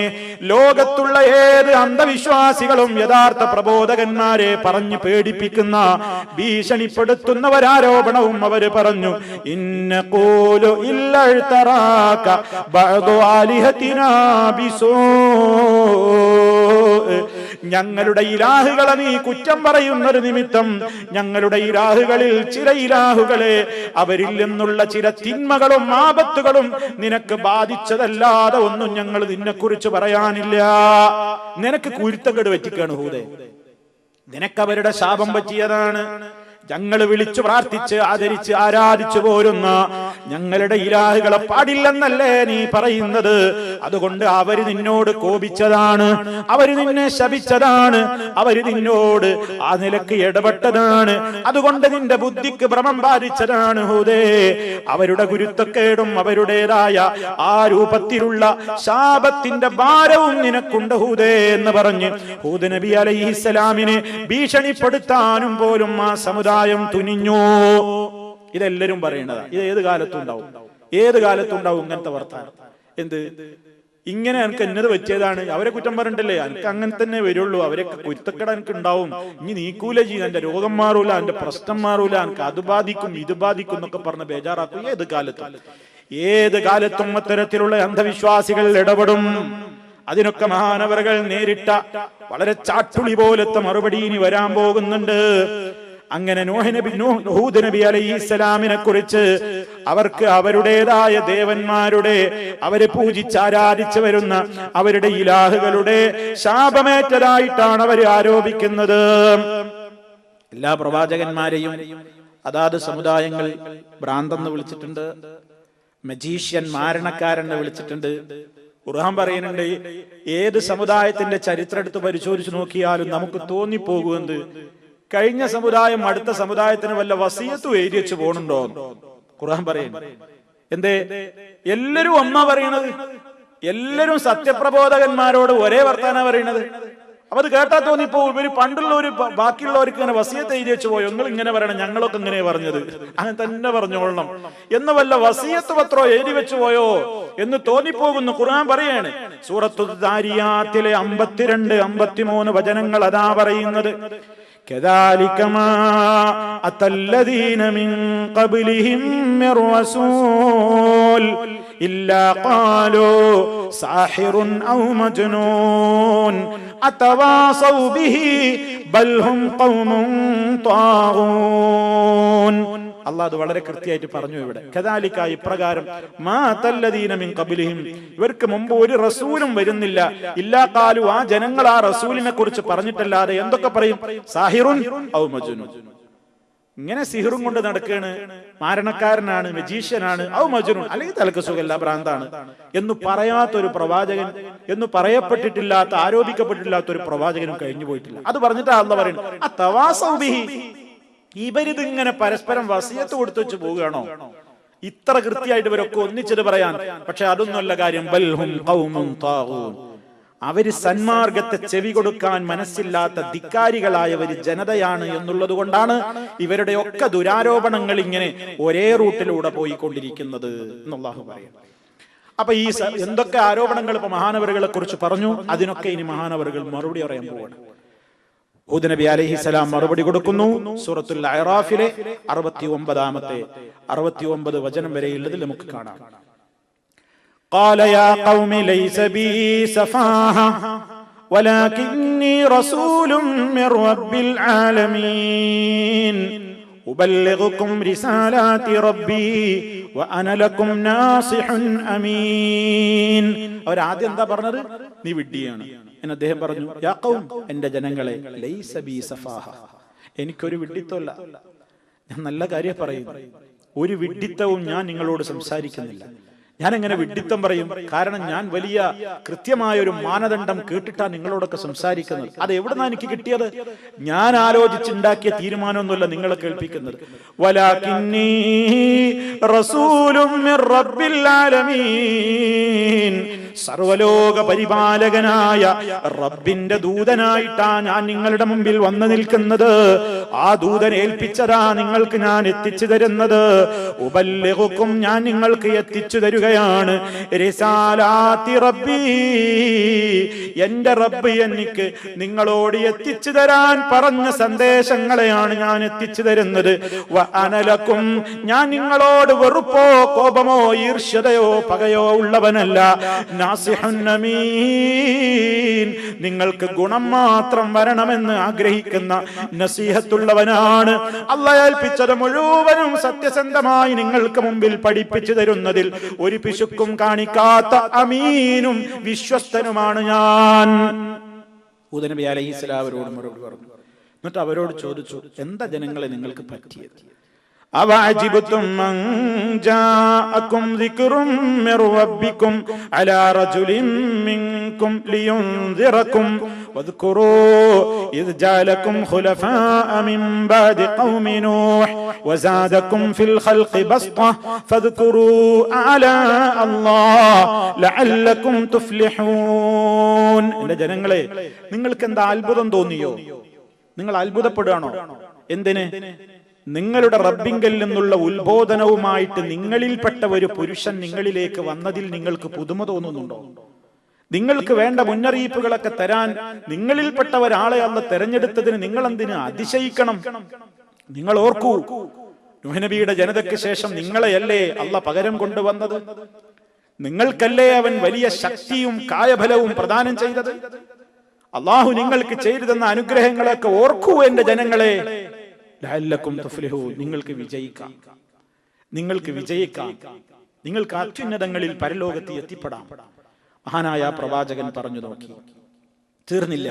ലോകത്തുള്ള ഏത് അന്ധവിശ്വാസികളും യഥാർത്ഥ പ്രബോധകന്മാരെ പറഞ്ഞു പേടിപ്പിക്കുന്ന, ഭീഷണിപ്പെടുത്തുന്ന ഒരാരോപണവും അവര് പറഞ്ഞു. ഇന്നഖൂലു ഇല്ലൽതറാക ബഅദു ആലിഹതിനാ ബിസൂ. ഞങ്ങളുടെ ഇലാഹുകളെ നീ കുറ്റം പറയുന്നൊരു നിമിത്തം ഞങ്ങളുടെ ഇലാഹുകളിൽ ചില ഇലാഹുകളെ, അവരിൽ നിന്നുള്ള ചില തിന്മകളും ആപത്തുകളും നിനക്ക് ബാധിച്ചതല്ലാതെ ഒന്നും ഞങ്ങൾ നിന്നെക്കുറിച്ച് പറയാനില്ല. നിനക്ക് കുരുത്തക്കേട് പറ്റിക്കാണ് ഹൂദേ, നിനക്കവരുടെ ശാപം പറ്റിയതാണ്. ഞങ്ങൾ വിളിച്ചു പ്രാർത്ഥിച്ച് ആദരിച്ച് ആരാധിച്ചു പോരുന്ന ഞങ്ങളുടെ ഇലാഹുകളെ പാടില്ലെന്നല്ലേ നീ പറയുന്നത്? അതുകൊണ്ട് അവര് നിന്നോട് കോപിച്ചതാണ്, അവര് നിന്നെ ശപിച്ചതാണ്, അവര് നിന്നോട് ആ നിലക്ക് ഇടപെട്ടതാണ്. അതുകൊണ്ട് നിന്റെ ബുദ്ധിക്ക് ഭ്രമം ബാധിച്ചതാണ് ഹൂദേ. അവരുടെ ഗുരുത്തക്കേടും അവരുടേതായ ആ രൂപത്തിലുള്ള ശാപത്തിന്റെ ഭാരവും നിനക്കുണ്ട് ഹൂദേ എന്ന് പറഞ്ഞ് ഹൂദ് നബി അലൈഹിസ്സലാമിനെ ഭീഷണിപ്പെടുത്താനും പോലും ആ സമുദായം തുനിഞ്ഞു. ഇതെല്ലാരും പറയേണ്ടതാ. ഇത് ഏത് കാലത്തുണ്ടാവും, ഏത് കാലത്തുണ്ടാവും ഇങ്ങനത്തെ വർത്താനം. എന്ത് ഇങ്ങനെ എനിക്ക് എന്നത് പറ്റിയതാണ്, അവരെ കുറ്റം പറഞ്ഞിട്ടല്ലേ, എനിക്ക് അങ്ങനെ തന്നെ വരുള്ളൂ, അവരൊക്കെ കുരുത്തക്കട എനിക്ക് ഉണ്ടാവും, ഇനി നീക്കൂല ചെയ്യും, എന്റെ രോഗം മാറൂല, എന്റെ പ്രശ്നം മാറൂല, എനിക്ക് അത് ബാധിക്കും ഇത് ബാധിക്കും എന്നൊക്കെ പറഞ്ഞ് ബേജാറാക്കും. ഏത് കാലത്തും അത്തരത്തിലുള്ള അന്ധവിശ്വാസികൾ ഇടപെടും. അതിനൊക്കെ മഹാനവറുകൾ നേരിട്ട വളരെ ചാട്ടുളി പോലത്തെ മറുപടി ഇനി വരാൻ പോകുന്നുണ്ട്. അങ്ങനെ ഹൂദ് നബി അലൈഹിസ്സലാമിനെ കുറിച്ച് അവർക്ക് അവരുടേതായ ദേവന്മാരുടെ, അവരെ പൂജിച്ചാരാധിച്ചു വരുന്ന അവരുടെ ഇലാഹുകളുടെ ശാപമേറ്റതായിട്ടാണ് അവർ ആരോപിക്കുന്നത്. എല്ലാ പ്രവാചകന്മാരെയും അതാത് സമുദായങ്ങൾ ഭ്രാന്തെന്ന് വിളിച്ചിട്ടുണ്ട്, മജീഷ്യൻ മാരണക്കാരെന്ന് വിളിച്ചിട്ടുണ്ട്. ഖുർആൻ പറയുന്നുണ്ട്, ഏത് സമുദായത്തിന്റെ ചരിത്രം എടുത്ത് പരിശോധിച്ച് നോക്കിയാലും നമുക്ക് തോന്നിപ്പോകുന്നത് കഴിഞ്ഞ സമുദായം അടുത്ത സമുദായത്തിന് വല്ല വസിയത്തും എഴുതി വെച്ച് പോണുണ്ടോ. ഖുർആൻ പറയുന്നു, എന്തേ എല്ലാരും ഒന്നാ പറയണത്, എല്ലാരും സത്യപ്രബോധകന്മാരോട് ഒരേ വർത്താനാ പറയണത്. അപ്പൊ അത് കേട്ടാ തോന്നിപ്പോ ഇവര് പണ്ടുള്ളവര് ബാക്കിയുള്ളവർക്ക് ഇങ്ങനെ വസിയത്ത് എഴുതി വെച്ച് പോയോ, നിങ്ങൾ ഇങ്ങനെ പറയണം, ഞങ്ങളൊക്കെ ഇങ്ങനെ പറഞ്ഞത്, അങ്ങനെ തന്നെ പറഞ്ഞോളണം എന്ന് വല്ല വസിയത്ത് പത്രോ എഴുതി വെച്ചു പോയോ എന്ന് തോന്നിപ്പോകുന്നു. ഖുർആൻ പറയാണ് സൂറത്തു ദാരിയാത്തിലെ 52, 53 വചനങ്ങൾ അതാ പറയുന്നത്. كذلك ما أتى الذين من قبلهم من رسول إلا قالوا ساحر أو مجنون أتواصوا به بل هم قوم طاغون. അള്ളാഹ് അത് വളരെ കൃത്യമായിട്ട് പറഞ്ഞു ഇവിടെ. കദാലിക, ഇപ്രകാരം മാ തല്ലദീന മിൻ ഖബ്ലിഹിം, ഇവർക്ക് മുമ്പ് ഒരു റസൂലും വരുന്നില്ല, ഇല്ലാ ഖാലു, ആ ജനങ്ങൾ ആ റസൂലിനെ കുറിച്ച് പറഞ്ഞിട്ടല്ലാതെ എന്തൊക്കെ പറയും, സാഹിറുൻ ഔ മജ്നൂൻ, ഇങ്ങനെ സിഹിറും കൊണ്ട് നടക്കാണ്, മാരണക്കാരനാണ്, മജീഷ്യനാണ്, ഔ മജ്നൂൻ, അല്ലെങ്കിൽ തലക്ക് സുഖല്ല, ഭ്രാന്താണ് എന്ന് പറയാത്തൊരു പ്രവാചകൻ, എന്ന് പറയപ്പെട്ടിട്ടില്ലാത്ത, ആരോപിക്കപ്പെട്ടിട്ടില്ലാത്ത ഒരു പ്രവാചകനും കഴിഞ്ഞു പോയിട്ടില്ല. അത് പറഞ്ഞിട്ടാ അള്ളാഹ് പറയുന്നത് അതവാസൗ ബിഹി, ഇവരിതിങ്ങനെ പരസ്പരം വസിയത്ത് കൊടുത്തു വെച്ച് പോവുകയാണോ? ഇത്ര കൃത്യമായിട്ട് ഇവരൊക്കെ ഒന്നിച്ചത് പറയാൻ. പക്ഷെ അതൊന്നുമല്ല കാര്യം. ബൽഹും ഖൗമുൻ താഗൂൻ, അവര് സന്മാർഗത്തെ ചെവി കൊടുക്കാൻ മനസ്സില്ലാത്ത ധിക്കാരികളായ ഒരു ജനതയാണ് എന്നുള്ളത് കൊണ്ടാണ് ഇവരുടെ ഒക്കെ ദുരാരോപണങ്ങൾ ഇങ്ങനെ ഒരേ റൂട്ടിലൂടെ പോയിക്കൊണ്ടിരിക്കുന്നത് എന്നല്ലാഹു പറയുന്നു. അപ്പൊ ഈ എന്തൊക്കെ ആരോപണങ്ങൾ ഇപ്പൊ മഹാനവറുകളെ കുറിച്ച് പറഞ്ഞു, അതിനൊക്കെ ഇനി മഹാനവറുകൾ മറുപടി പറയാൻ പോവാണ്. ഹൂദ് നബി അലൈഹിസ്സലാം മറുപടി കൊടുക്കുന്നു. സൂറത്തുൽ അഅറാഫിലെ 69 വചനം വരെയുള്ളതിൽ നമുക്ക് കാണാം. قال يا قوم ليس بي سفاهة ولكني رسول من رب العالمين أبلغكم رسالات ربي وأنا لكم ناصح أمين. അവർ ആദ്യം എന്താ പറഞ്ഞത്? നീ വിഡ്ഢിയാണ് എന്ന് അദ്ദേഹം പറഞ്ഞു. യാ ഖൗം, എന്റെ ജനങ്ങളെ, ലൈസ ബി സഫാഹ, എനിക്കൊരു വിഡ്ഢിത്തമല്ല, ഞാൻ നല്ല കാര്യം പറയും, ഒരു വിഡ്ഢിത്തവും ഞാൻ നിങ്ങളോട് സംസാരിക്കുന്നില്ല. ഞാൻ എങ്ങനെ വിഡ്ഢിത്തം പറയും? കാരണം ഞാൻ വലിയ കൃത്യമായ ഒരു മാനദണ്ഡം കേട്ടിട്ടാണ് നിങ്ങളോടൊക്കെ സംസാരിക്കുന്നത്. അത് എവിടുന്നാ എനിക്ക് കിട്ടിയത്? ഞാൻ ആലോചിച്ചുണ്ടാക്കിയ തീരുമാനമൊന്നുമല്ല നിങ്ങളെ കേൾപ്പിക്കുന്നത്. വലാകിന്നീ റസൂലും മിർ റബ്ബിൽ ആലമീൻ, സർവലോക പരിപാലകനായ റബ്ബിന്റെ ദൂതനായിട്ടാ ഞാൻ നിങ്ങളുടെ മുമ്പിൽ വന്നു നിൽക്കുന്നത്. ആ ദൂതൻ ഏൽപ്പിച്ചതാ നിങ്ങൾക്ക് ഞാൻ എത്തിച്ചു തരുന്നത്. ഉബല്ലിഗുക്കും, ഞാൻ നിങ്ങൾക്ക് എത്തിച്ചു തരുകയാണ്. റിസാലാത്തി റബ്ബി, എന്റെ റബ്ബ് എനിക്ക് നിങ്ങളോട് എത്തിച്ചു തരാൻ പറഞ്ഞ സന്ദേശങ്ങളെയാണ് ഞാൻ എത്തിച്ചു തരുന്നത്. വ അനലക്കും, ഞാൻ നിങ്ങളോട് വെറുപ്പോ കോപമോ ഈർഷ്യതയോ പകയോ ഉള്ളവനല്ല. നാസിഹുൻ അമീൻ, നിങ്ങൾക്ക് ഗുണം മാത്രം വരണമെന്ന് ആഗ്രഹിക്കുന്ന നസീഹത്തുള്ളവനാണ്. അല്ലാഹ് ഏൽപ്പിച്ചത് മുഴുവനും സത്യസന്ധമായി നിങ്ങൾക്ക് മുമ്പിൽ പഠിപ്പിച്ചു തരുന്നതിൽ ഒരു പിശുക്കും കാണിക്കാത്ത അമീനും വിശ്വസ്തനുമാണ് ഞാൻ. ഹൂദ് നബി അലൈഹിസ്സലാം അവരോട് മറുപടി പറഞ്ഞു. എന്നിട്ട് അവരോട് ചോദിച്ചു, എന്താ ജനങ്ങളെ നിങ്ങൾക്ക് പറ്റിയത്? أَوَعَجِبْتُمْ مَنْ جَاءَكُمْ ذِكْرٌ مِّنْ رَبِّكُمْ عَلَى رَجُلٍ مِّنْكُمْ لِيُنْذِرَكُمْ وَاذْكُرُوا إِذْ جَعَلَكُمْ خُلَفَاءَ مِنْ بَعْدِ قَوْمِ نُوحٍ وَزَادَكُمْ فِي الْخَلْقِ بَسْطَةً فَاذْكُرُوا آلَاءَ اللَّهِ لَعَلَّكُمْ تُفْلِحُونَ. എൻ്റെ ജനങ്ങളെ, നിങ്ങൾക്ക് എന്താ അത്ഭുതം തോന്നിയോ? നിങ്ങൾ അത്ഭുതപ്പെടുകയാണോ? എന്തിന്? നിങ്ങളുടെ റബ്ബിങ്കൽ നിന്നുള്ള ഉത്ബോധനവുമായിട്ട് നിങ്ങളിൽപ്പെട്ട ഒരു പുരുഷൻ നിങ്ങളിലേക്ക് വന്നതിൽ നിങ്ങൾക്ക് പുതുമ തോന്നുന്നുണ്ടോ? നിങ്ങൾക്ക് വേണ്ട മുന്നറിയിപ്പുകളൊക്കെ തരാൻ നിങ്ങളിൽപ്പെട്ട ഒരാളെ അല്ല തെരഞ്ഞെടുത്തതിന് നിങ്ങൾ എന്തിന് അതിശയിക്കണം? നിങ്ങൾ ഓർക്കൂ, നൂഹ് നബിയുടെ ജനതയ്ക്ക് ശേഷം നിങ്ങളെയല്ലേ അല്ല പകരം കൊണ്ടുവന്നത്? നിങ്ങൾക്കല്ലേ അവൻ വലിയ ശക്തിയും കായബലവും പ്രദാനം ചെയ്തത്? അള്ളാഹു നിങ്ങൾക്ക് ചെയ്തു തന്ന അനുഗ്രഹങ്ങളൊക്കെ ഓർക്കൂ എന്റെ ജനങ്ങളെ. ലഅല്ലക്കും തുഫ്ലിഹൂൻ, നിങ്ങൾക്ക് വിജയിക്കാം, നിങ്ങൾക്ക് വിജയിക്കാം, നിങ്ങൾക്ക് അത്യുന്നതങ്ങളിൽ പരലോകത്ത് എത്തിപ്പെടാം. മഹാനായ പ്രവാചകൻ പറഞ്ഞു നോക്കി, തീർന്നില്ല.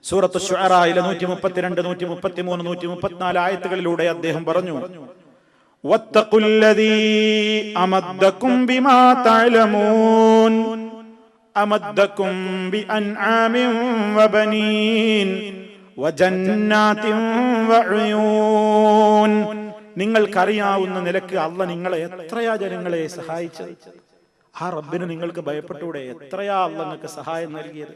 സൂറത്ത് ശുഅറായിലെ 132, 133, 134 ആയത്തുകളിലൂടെ അദ്ദേഹം പറഞ്ഞു, വത്തഖുല്ലദീ അമദ്ദകും ബിമാ തഅലമൂൻ അമദ്ദകും ബിഅൻആമിൻ വബനീൻ വജന്നാതിൻ വഉയൂൻ. നിങ്ങൾക്കറിയാവുന്ന നിലക്ക് അല്ലാഹ് നിങ്ങളെ എത്രയാ ജനങ്ങളെ സഹായിച്ചത്. ആ റബ്ബിന് നിങ്ങൾക്ക് ഭയപ്പെട്ടൂടെ? എത്രയാ അല്ലാഹ് നിങ്ങൾക്ക് സഹായം നൽകിയത്.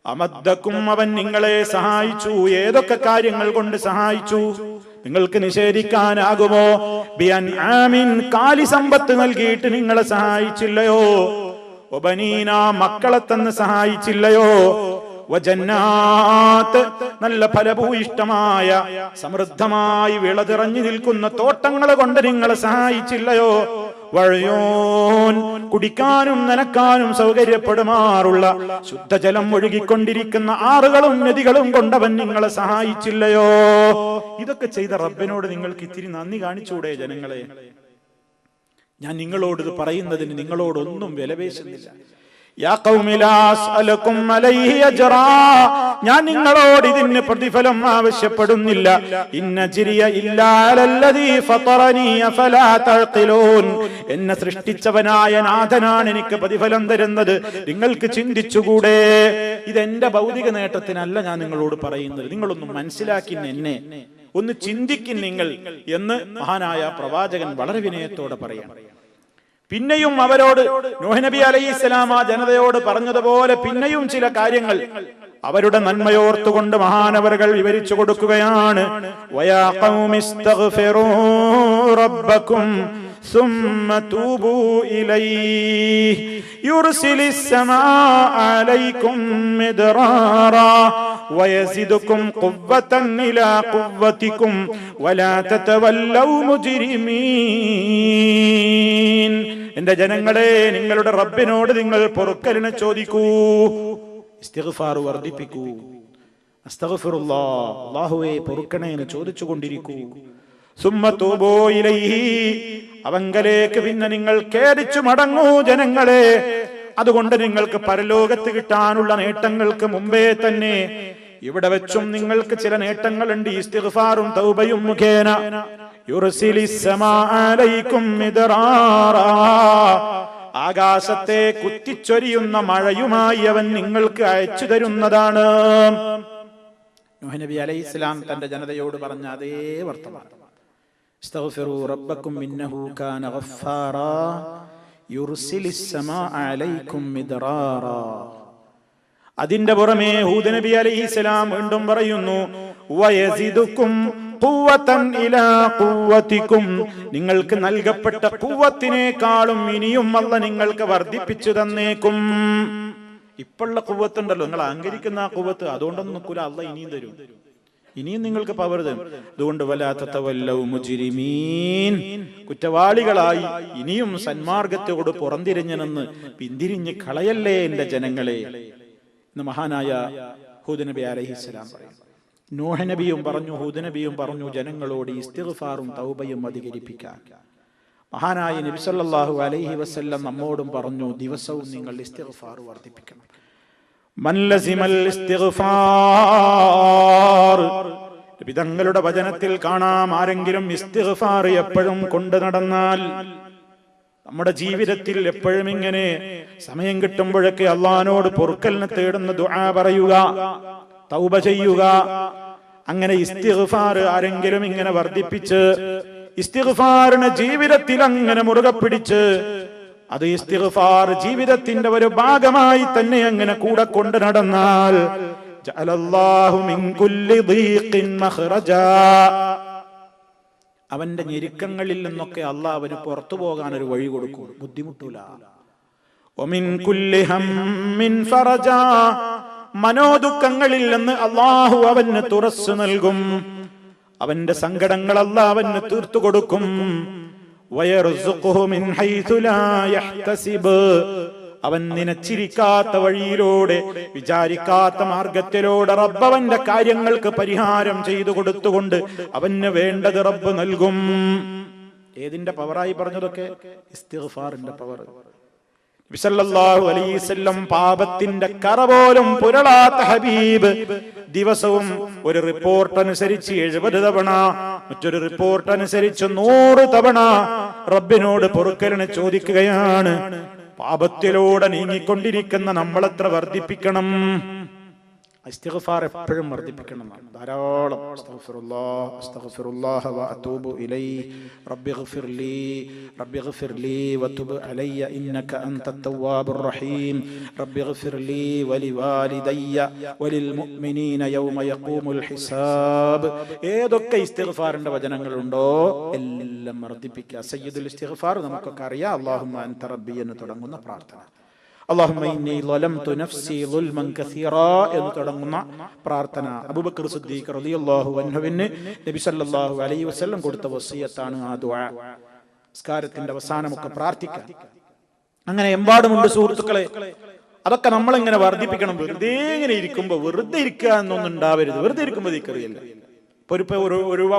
അമദ്ദക്കും, അവൻ നിങ്ങളെ സഹായിച്ചു. ഏതൊക്കെ കാര്യങ്ങൾ കൊണ്ട് സഹായിച്ചു? നിങ്ങൾക്ക് നിഷേധിക്കാനാകുമോ? ബിഅൻആമിൻ, കാലി സമ്പത്ത് നൽകിയിട്ട് നിങ്ങളെ സഹായിച്ചില്ലയോ? വബനീന, മക്കളെ തന്ന് സഹായിച്ചില്ലയോ? വജന്നാത്ത്, നല്ല ഫലഭൂയിഷ്ടമായ സമൃദ്ധമായി വിളതിറഞ്ഞു നിൽക്കുന്ന തോട്ടങ്ങളെ കൊണ്ട് നിങ്ങളെ സഹായിച്ചില്ലയോ? വഴയോൻ, കുടിക്കാനും നനക്കാനും സൗകര്യപ്പെടുമാറുള്ള ശുദ്ധജലം ഒഴുകിക്കൊണ്ടിരിക്കുന്ന ആറുകളും നദികളും കൊണ്ടവൻ നിങ്ങളെ സഹായിച്ചില്ലയോ? ഇതൊക്കെ ചെയ്ത റബ്ബിനോട് നിങ്ങൾക്ക് ഇത്തിരി നന്ദി കാണിച്ചൂടെ ജനങ്ങളെ? ഞാൻ നിങ്ങളോട് ഇത് പറയുന്നതിന് നിങ്ങളോടൊന്നും വിലപേശുന്നില്ല. യാ ഖൗമി ലാ അസ്അലുകും അലൈഹി അജ്റാ, ഞാൻ നിങ്ങളോട് ഇതിന് പ്രതിഫലം ആവശ്യപ്പെടുന്നില്ല. ഇന്നജ്രിയ ഇല്ലാ അലല്ലദീ ഫതറനീ അഫലാ തഅഖിലൂൻ, എന്നെ സൃഷ്ടിച്ചവനായ നാഥനാണ് എനിക്ക് പ്രതിഫലം തരുന്നത്. നിങ്ങൾക്ക് ചിന്തിച്ചുകൂടെ? ഇതെന്റെ ഭൗതിക നേട്ടത്തിനല്ല ഞാൻ നിങ്ങളോട് പറയുന്നത്. നിങ്ങളൊന്ന് മനസ്സിലാക്കി, എന്നെ ഒന്ന് ചിന്തിക്കും നിങ്ങൾ എന്ന് മഹാനായ പ്രവാചകൻ വളരെ വിനയത്തോടെ പറയാം. പിന്നെയും അവരോട് നൂഹ് നബി അലൈഹിസ്സലാം ആ ജനതയോട് പറഞ്ഞതുപോലെ പിന്നെയും ചില കാര്യങ്ങൾ അവരുടെ നന്മയോർത്തുകൊണ്ട് മഹാനവറുകൾ വിവരിച്ചു കൊടുക്കുകയാണ്. വയാ ഖൗമിസ്തഗ്ഫിറൂ റബ്ബക്കും ثم توبوا إليه يرسل السماء عليكم مدرارا ويزدكم قوة إلى قوتكم ولا تتولوا مجرمين. എന്റെ ജനങ്ങളെ, നിങ്ങളുടെ റബ്ബിനോട് നിങ്ങൾ പൊറുക്കലിനെ ചോദിക്കൂ, ഇസ്തിഗ്ഫാർ വർദ്ധിപ്പിക്കൂ. അസ്തഗ്ഫിറുല്ലാഹ്, അല്ലാഹുവേ പൊറുക്കണേ എന്ന് ചോദിച്ചുകൊണ്ടിരിക്കൂ. സുമ്മ തൂബൂ ഇലൈഹി, അവങ്കലേക്ക് പിന്നെ നിങ്ങൾ ഖേദിച്ചു മടങ്ങൂ ജനങ്ങളെ. അതുകൊണ്ട് നിങ്ങൾക്ക് പരലോകത്ത് കിട്ടാനുള്ള നേട്ടങ്ങൾക്ക് മുമ്പേ തന്നെ ഇവിടെ വെച്ചും നിങ്ങൾക്ക് ചില നേട്ടങ്ങളുണ്ട്. ഇസ്തിഗ്ഫാറും തൗബയും മുഖേന യുർസിലിസ് സമാഅ അലൈക്കും മിദ്റാറാ, ആകാശത്തെ കുത്തിച്ചൊരിയുന്ന മഴയുമായി അവൻ നിങ്ങൾക്ക് അയച്ചു തരുന്നതാണ്. നൂഹ് നബി അലൈഹിസ്സലാം തന്റെ ജനതയോട് പറഞ്ഞ അതേ വർത്തമാനം. استغفروا ربكم إنه كان غفارا يرسل السماء عليكم مدرارا. അതിന്റെ പുറമെ ഹൂദ് നബി അലൈഹിസ്സലാം വീണ്ടും പറയുന്നു, വയസിദുക്കും ഖുവ്വതൻ ഇലാ ഖുവ്വതികും, നിങ്ങൾക്ക് നൽകപ്പെട്ട ഖുവ്വത്തിനേക്കാളും ഇനിയും അല്ലാഹ് നിങ്ങൾക്ക് വർദ്ധിപ്പിച്ചു തന്നേക്കും. ഇപ്പോഴുള്ള ഖുവ്വത്തുണ്ടല്ലോ, നിങ്ങൾ അഹങ്കരിക്കുന്ന ആ ഖുവ്വത്ത്, അതുകൊണ്ടൊന്നും നിൽക്കൂല, അല്ലാഹ് ഇനിയും തരും, ഇനിയും നിങ്ങൾക്ക് പവർ തരും. അതുകൊണ്ട് വലാ തതവല്ലൗ മുജ്രിമീൻ, കുറ്റവാളികളായി ഇനിയും സന്മാർഗത്തോട് പുറംതിരിഞ്ഞെന്ന് പിന്തിരിഞ്ഞ് കളയല്ലേ എന്റെ ജനങ്ങളെ എന്ന് മഹാനായ ഹൂദ് നബി അലൈഹിസ്സലാം പറയും. നൂഹ് നബിയും പറഞ്ഞു, ഹൂദ് നബിയും പറഞ്ഞു ജനങ്ങളോട് ഇസ്തിഗ്ഫാറും തൗബയും അധികരിപ്പിക്കാൻ. മഹാനായ നബി സല്ലല്ലാഹു അലൈഹി വസല്ലം നമ്മോടും പറഞ്ഞു, ദിവസവും നിങ്ങൾ ഇസ്തിഗ്ഫാർ വർദ്ധിപ്പിക്കണം. മൻ ലസിമൽ ഇസ്തിഗ്ഫാർ, തങ്ങളുടെ വചനത്തിൽ കാണാം, ആരെങ്കിലും ഇസ്തിഗ്ഫാർ എപ്പോഴും കൊണ്ടു നടന്നാൽ, നമ്മുടെ ജീവിതത്തിൽ എപ്പോഴും ഇങ്ങനെ സമയം കിട്ടുമ്പോഴൊക്കെ അള്ളാഹിനോട് പൊറുക്കലിനെ തേടുന്ന ദുആ പറയുക, തൗബ ചെയ്യുക, അങ്ങനെ ഇസ്തിഗ്ഫാർ ആരെങ്കിലും ഇങ്ങനെ വർദ്ധിപ്പിച്ച് ഇസ്തിഗ്ഫാറിനെ ജീവിതത്തിൽ അങ്ങനെ മുറുകെ പിടിച്ച് അത് ഇസ്തിഗ്ഫാർ ജീവിതത്തിന്റെ ഒരു ഭാഗമായി തന്നെ അങ്ങനെ കൂടെ കൊണ്ടു നടന്നാൽ ജഅലല്ലാഹു മിൻ കുല്ലി ദീഖിൻ മഖ്റജാ, അവന്റെ ഞെരുക്കങ്ങളിൽ നിന്നൊക്കെ അള്ളാഹ് അവന് പുറത്തു പോകാൻ ഒരു വഴി കൊടുക്കും, ബുദ്ധിമുട്ടൂല. വമിൻ കുല്ലി ഹമ്മിൻ ഫറജാ, മനോദുഃഖങ്ങളിൽ നിന്ന് അല്ലാഹു അവന് തുറസ്സു നൽകും. അവന്റെ സങ്കടങ്ങൾ അല്ലാഹു അവന് തീർത്തു കൊടുക്കും. വയർസുഖുഹു മിൻ ഹൈതു ലാ യഹ്തസിബ്, അവൻ നനച്ചിരിക്കാത്ത വഴിയിലൂടെ, വിചാരിക്കാത്ത മാർഗത്തിലൂടെ റബ്ബ് അവന്റെ കാര്യങ്ങൾക്ക് പരിഹാരം ചെയ്തു കൊടുത്തുകൊണ്ട് അവന് വേണ്ടത് റബ്ബ് നൽകും. ഏതിന്റെ പവറായി പറഞ്ഞതൊക്കെ? ഇസ്തിഗ്ഫാറിന്റെ പവർ. നബി സല്ലല്ലാഹു അലൈഹി വസല്ലം പാപത്തിന്റെ കറ പോലും പുരളാത്ത ഹബീബ് ദിവസവും ഒരു റിപ്പോർട്ട് അനുസരിച്ച് 70 തവണ, മറ്റൊരു റിപ്പോർട്ട് അനുസരിച്ച് 100 തവണ റബ്ബിനോട് പൊറുക്കലിനെ ചോദിക്കുകയാണ്. പാപത്തിലൂടെ നീങ്ങിക്കൊണ്ടിരിക്കുന്ന നമ്മളെത്ര വർദ്ധിപ്പിക്കണം? ഇസ്തിഗ്ഫാർ എപ്പോഴും വർദ്ധിപ്പിക്കണം. ധാരാളം അസ്തഗ്ഫിറുല്ലാഹ് അസ്തഗ്ഫിറുല്ലാഹ വഅതൂബു ഇലൈഹി റബ്ബിഗ്ഫിർലി വതുബ് അലയ്യ ഇന്നക അൻതത് തവ്വാബുർ റഹീം റബ്ബിഗ്ഫിർലി വലിവാലിദയ്യ വലിൽ മുഅ്മിനീന യൗമ യഖൂമുൽ ഹിസാബ്. ഏതൊക്കെ ഇസ്തിഗ്ഫാറിന്റെ വചനങ്ങളുണ്ടോ എല്ലാം വർദ്ധിപ്പിക്കുക. സയ്യിദുൽ ഇസ്തിഗ്ഫാർ നമുക്കൊക്കെ അറിയാം. അല്ലാഹുമ്മ അൻത റബ്ബി എന്ന് തുടങ്ങുന്ന പ്രാർത്ഥന. അല്ലാഹുമ്മ ഇന്നി ളലംതു നഫ്സി ളുൽമൻ കസീറാ എന്ന് തുടങ്ങുന്ന പ്രാർത്ഥന അബൂബക്കർ സിദ്ദീഖ് റളിയല്ലാഹു അൻഹുവിന് നബി സല്ലല്ലാഹു അലൈഹി വസല്ലം കൊടുത്ത വസിയത്താണ് ആ ദുആ. നിസ്കാരത്തിന്റെ അവസാനമൊക്കെ പ്രാർത്ഥിക്കാം. അങ്ങനെ എമ്പാടുമുണ്ട് സുഹൃത്തുക്കളെ. അതൊക്കെ നമ്മളിങ്ങനെ വർദ്ധിപ്പിക്കണം. വെറുതെ ഇങ്ങനെ ഇരിക്കുമ്പോൾ വെറുതെ ഇരിക്കുക എന്നൊന്നും ഉണ്ടാവരുത്. വെറുതെ ഇരിക്കുമ്പോൾ ദിക്റിയല്ല.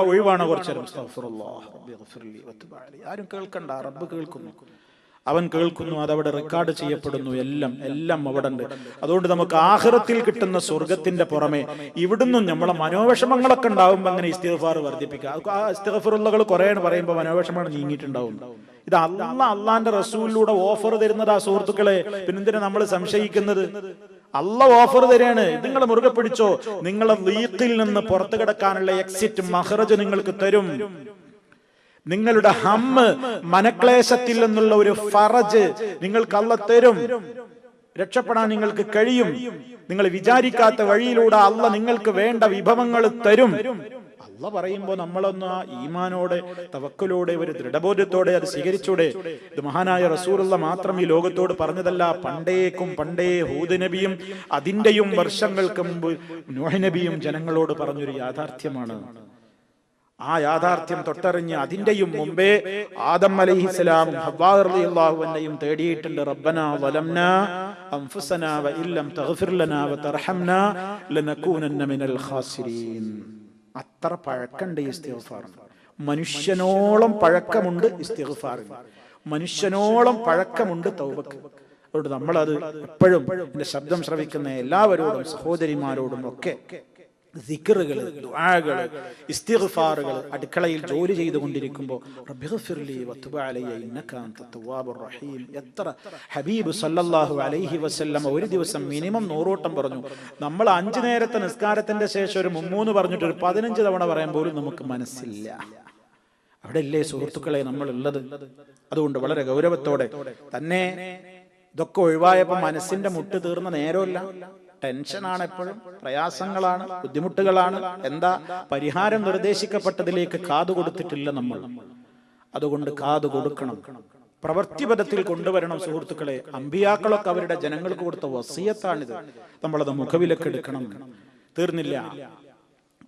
ഒഴിവാണ് കുറച്ചു നേരം അസ്തഗ്ഫിറുല്ലാഹ് റബ്ബിഗ്ഫിർലി വതുബ് അലൈഹി. ആരും കേൾക്കണ്ട, റബ്ബ് കേൾക്കുന്നു. അവൻ കേൾക്കുന്നു, അതവിടെ റെക്കോർഡ് ചെയ്യപ്പെടുന്നു. എല്ലാം അവിടെ ഉണ്ട്. അതുകൊണ്ട് നമുക്ക് ആഖിറത്തിൽ കിട്ടുന്ന സ്വർഗത്തിന്റെ പുറമെ ഇവിടുന്നും നമ്മളെ മനോവിഷമങ്ങളൊക്കെ ഉണ്ടാവുമ്പോൾ അങ്ങനെ ഇസ്തിഗ്ഫാർ വർദ്ധിപ്പിക്കുക. ആ ഇസ്തിഗ്ഫാറുകൾ കുറെ പറയുമ്പോൾ മനോവിഷമാണ് നീങ്ങിയിട്ടുണ്ടാവും. ഇത് അള്ളാന്റെ റസൂലിലൂടെ ഓഫർ തരുന്നതാ സുഹൃത്തുക്കളെ. പിന്നെന്തിനാ നമ്മൾ സംശയിക്കുന്നത്? അള്ളാഹ് ഓഫർ തരാണ്. നിങ്ങൾ മുറുകെ പിടിച്ചോ. നിങ്ങളെ ലീഖിൽ നിന്ന് പുറത്തു കിടക്കാനുള്ള എക്സിറ്റ് മഖ്റജ് നിങ്ങൾക്ക് തരും. നിങ്ങളുടെ ഹമ്മ്, മനക്ലേശത്തിൽ നിന്നുള്ള ഒരു ഫറജ് നിങ്ങൾക്ക് അല്ലാഹ് തരും. രക്ഷപ്പെടാൻ നിങ്ങൾക്ക് കഴിയും. നിങ്ങൾ വിചാരിക്കാത്ത വഴിയിലൂടെ അല്ലാഹ് നിങ്ങൾക്ക് വേണ്ട വിഭവങ്ങൾ തരും. അല്ലാഹ് പറയുമ്പോൾ നമ്മളൊന്ന് ഈമാനോടെ, തവക്കുലോടെ, ഒരു ദൃഢബോധ്യത്തോടെ അത് സ്വീകരിച്ചൂടെ? ഇത് മഹാനായ റസൂലുള്ളാഹ് മാത്രം ഈ ലോകത്തോട് പറഞ്ഞതല്ല. പണ്ടേ ഹൂദ് നബിയും അതിന്റെയും വർഷങ്ങൾക്ക് മുമ്പ് നൂഹ് നബിയും ജനങ്ങളോട് പറഞ്ഞൊരു യാഥാർത്ഥ്യമാണ്. ആ യാഥാർത്ഥ്യം തൊട്ടറിഞ്ഞ് അതിന്റെയും മുമ്പേ ആദം അലൈഹിസ്സലാം ഹവ്വാ റളിയല്ലാഹു അൻഹയും തേടിയിട്ടുണ്ട്. റബ്ബനാ വലംനാ അൻഫുസനാ വഇല്ലം തഗ്ഫിർ ലനാ വതർഹംനാ ലനകൂനന്ന മിനൽ ഖാസിരീൻ. അത്ര പഴക്കമുണ്ട് ഇസ്തിഗ്ഫാർ. മനുഷ്യനോളം പഴക്കമുണ്ട് ഇസ്തിഗ്ഫാർ. മനുഷ്യനോളം പഴക്കമുണ്ട് തൗബക്ക്. അതുകൊണ്ട് നമ്മളത് എപ്പോഴും എന്റെ ശബ്ദം ശ്രവിക്കുന്ന എല്ലാവരോടും, സഹോദരിമാരോടും ഒക്കെ ദിക്റുകൾ, ദുആകൾ, ഇസ്തിഗ്ഫാറുകൾ അടുക്കളയിൽ ജോലി ചെയ്തുകൊണ്ടിരിക്കുമ്പോൾ റബ്ബിഗ്ഫിർലി വതുബ് അലയ്യ ഇന്നക അൻതത് തവ്വാബുർ റഹീം. എത്ര ഹബീബ് സല്ലല്ലാഹു അലൈഹി വസല്ലം ഒരു ദിവസം മിനിമം 100 വട്ടം പറഞ്ഞു. നമ്മൾ 5 നേരത്തെ നിസ്കാരത്തിന്റെ ശേഷം ഒരു 3 പറഞ്ഞിട്ട് ഒരു 15 തവണ പറയാൻ പോലും നമുക്ക് മനസ്സില്ല. അവിടെ അല്ലേ സുഹൃത്തുക്കളെ നമ്മൾ ഉള്ളത്? അതുകൊണ്ട് വളരെ ഗൗരവത്തോടെ തന്നെ ഇതൊക്കെ ഒഴിവായപ്പോൾ മനസ്സിന്റെ മുട്ട് തീർന്ന നേരമല്ല. ടെൻഷനാണ്, എപ്പോഴും പ്രയാസങ്ങളാണ്, ബുദ്ധിമുട്ടുകളാണ്. എന്താ പരിഹാരം? നിർദ്ദേശിക്കപ്പെട്ടതിലേക്ക് കാതു കൊടുത്തിട്ടില്ല നമ്മൾ. അതുകൊണ്ട് കാതു കൊടുക്കണം, പ്രവൃത്തിപഥത്തിൽ കൊണ്ടുവരണം സുഹൃത്തുക്കളെ. അമ്പിയാക്കളൊക്കെ അവരുടെ ജനങ്ങൾക്ക് കൊടുത്ത വസിയത്താണിത്. നമ്മളത് മുഖവിലക്കെടുക്കണം. തീർന്നില്ല.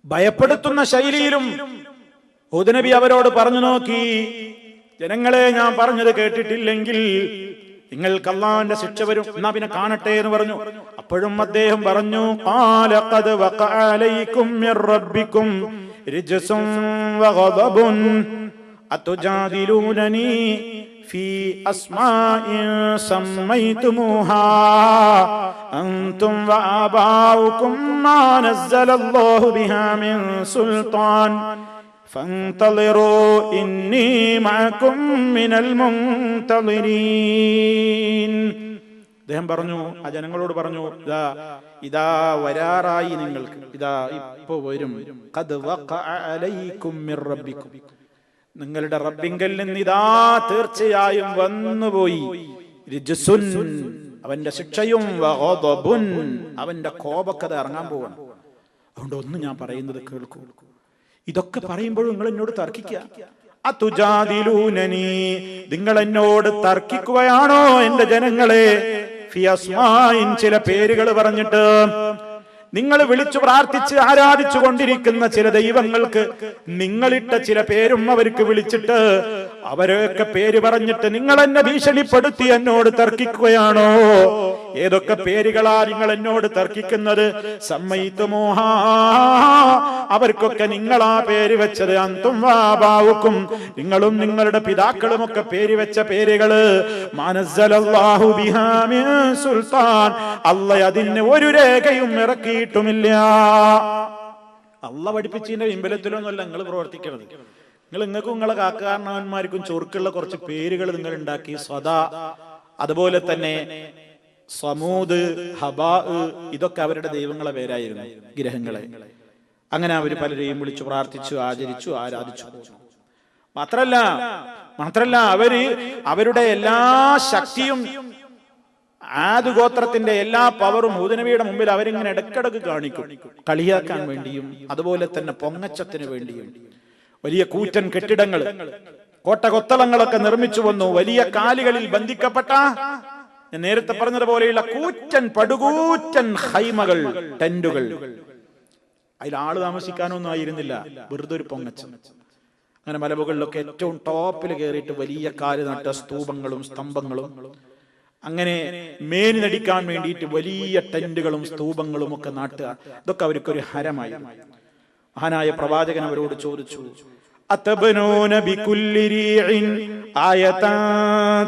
ഭയപ്പെടുത്തുന്ന ശൈലിയിലും ഹൂദ് നബി അവരോട് പറഞ്ഞു നോക്കി, ജനങ്ങളെ ഞാൻ പറഞ്ഞത് കേട്ടിട്ടില്ലെങ്കിൽ നിങ്ങൾക്ക് അല്ലാഹുവിന്റെ ശിക്ഷ വരും. എന്നാ പിന്നെ കാണട്ടെ എന്ന് പറഞ്ഞു. അപ്പോഴും അദ്ദേഹം പറഞ്ഞു, ഖാല ഖദ് വഖഅ അലൈക്കും മിർ റബ്ബിക്കും റിജ്സുൻ വഗദബുൻ അതുജാദിലൂനനി ഫീ അസ്മാഇൻ സമ്മൈതുമൂഹാ അൻതും വആബാഉകും മാ നസ്സലല്ലാഹു ബിഹാ മിൻ സുൽത്താൻ فانتظروا إني معكم من المنتظرين. അദ്ദേഹം പറഞ്ഞു, ആ ജനങ്ങളോട് പറഞ്ഞു, ഇതാ വരാറായി നിങ്ങൾക്ക്, ഇതാ ഇപ്പോ വരും. ഖദ് വഖഅ അലൈക്കും മിർ റബ്ബിക്കും, നിങ്ങളുടെ റബ്ബിങ്കൽ നിന്ന് ഇതാ തീർച്ചയായും വന്നുപോയി. റിജ്സുൻ, അവന്റെ ശിക്ഷയും, വഗദബുൻ, അവന്റെ കോപക്കഥ ഇറങ്ങാൻ പോവാണ്. അതുകൊണ്ട് ഒന്ന് ഞാൻ പറയുന്നത് കേൾക്കൂ. ഇതൊക്കെ പറയുമ്പോഴും നിങ്ങൾ എന്നോട് തർക്കിക്കുക. അതുജാദിലൂനനി, നിങ്ങൾ എന്നോട് തർക്കിക്കുകയാണോ എന്റെ ജനങ്ങളെ, ഫി അസ്മാഇൻ, ചില പേരുകൾ പറഞ്ഞിട്ട്. നിങ്ങൾ വിളിച്ചു പ്രാർത്ഥിച്ച് ആരാധിച്ചു കൊണ്ടിരിക്കുന്ന ചില ദൈവങ്ങൾക്ക് നിങ്ങളിട്ട ചില പേരും അവർക്ക് വിളിച്ചിട്ട് അവരൊക്കെ പേര് പറഞ്ഞിട്ട് നിങ്ങൾ എന്നെ ഭീഷണിപ്പെടുത്തി എന്നോട് തർക്കിക്കുകയാണോ? ഏതൊക്കെ പേരുകളാ നിങ്ങൾ എന്നോട് തർക്കിക്കുന്നത്? സമ്മയിത്തുമോഹാ, അവർക്കൊക്കെ നിങ്ങളാ പേര് വെച്ചത്. അന്തും വാബാവുക്കും, നിങ്ങളും നിങ്ങളുടെ പിതാക്കളും ഒക്കെ പേര് വെച്ച പേരുകള്. മാനസ്സലല്ലാഹു ബിഹാ മിൻ സുൽത്താൻ, അല്ലാഹ് അതിന് ഒരു രേഖയും ഇറക്കിയിട്ടുമില്ല. അല്ലാഹ് പഠിപ്പിച്ചതിന്റെ പിൻബലത്തിലൊന്നുമല്ല നിങ്ങൾ പ്രവർത്തിക്കുന്നത്. നിങ്ങൾക്കും നിങ്ങളെ കാക്കാരണവന്മാർക്കും ചൊറുക്കുള്ള കുറച്ച് പേരുകൾ നിങ്ങൾ ഉണ്ടാക്കി. സദാ, അതുപോലെ തന്നെ സമൂദ്, ഹബാ, ഇതൊക്കെ അവരുടെ ദൈവങ്ങളെ പേരായിരുന്നു, ഗ്രഹങ്ങളെ. അങ്ങനെ അവർ പലരെയും വിളിച്ചു പ്രാർത്ഥിച്ചു, ആചരിച്ചു, ആരാധിച്ചു. മാത്രല്ല അവരുടെ എല്ലാ ശക്തിയും, ആദ് ഗോത്രത്തിന്റെ എല്ലാ പവറും ഹൂദ് നബിയുടെ മുമ്പിൽ അവരിങ്ങനെ ഇടക്കിടക്ക് കാണിക്കും, കളിയാക്കാൻ വേണ്ടിയും അതുപോലെ തന്നെ പൊങ്ങച്ചത്തിന് വേണ്ടിയും. വലിയ കൂറ്റൻ കെട്ടിടങ്ങൾ, കോട്ടകൊത്തളങ്ങളൊക്കെ നിർമ്മിച്ചു വന്നു. വലിയ കാലുകളിൽ ബന്ധിക്കപ്പെട്ട, ഞാൻ നേരത്തെ പറഞ്ഞതുപോലെയുള്ള കൂറ്റൻ പടുകൂറ്റൻ ഹൈമകൾ, ടെന്റുകൾ. അതിൽ ആള് താമസിക്കാനൊന്നും ആയിരുന്നില്ല, വെറുതെ ഒരു പൊങ്ങച്ചം. അങ്ങനെ മലമുകളിലൊക്കെ ഏറ്റവും ടോപ്പിൽ കയറിയിട്ട് വലിയ കാല് നട്ട സ്തൂപങ്ങളും സ്തംഭങ്ങളും, അങ്ങനെ മേനി നടിക്കാൻ വേണ്ടിയിട്ട് വലിയ ടെന്റുകളും സ്തൂപങ്ങളും ഒക്കെ നാട്ടുക. ഇതൊക്കെ അവർക്കൊരു ഹരമായി. മഹാനായ പ്രവാചകൻ അവരോട് ചോദിച്ചു, അതബ്നൂന ബികുല്ലി റീഇൻ ആയതൻ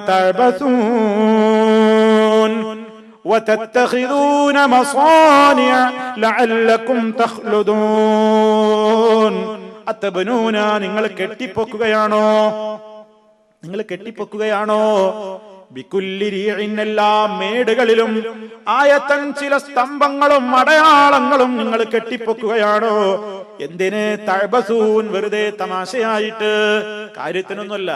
തഅബസൂൻ വതത്തഖിദൂന മസാനിഅ ലഅല്ലകും തഖ്ലുദൂൻ. അതബ്നൂന, നിങ്ങൾ കെട്ടിപ്പൊക്കുകയാണോ? ബികുല്ലി റീഇൻ, എല്ലാ മേടുകളിലും, ആയത്തൻ, ചില സ്തംഭങ്ങളും അടയാളങ്ങളും നിങ്ങൾ കെട്ടിപ്പൊക്കുകയാണോ? എന്തിന്? തഅബസൂൻ, വെറുതെ തമാശയായിട്ട്, കാര്യത്തിനൊന്നുമല്ല.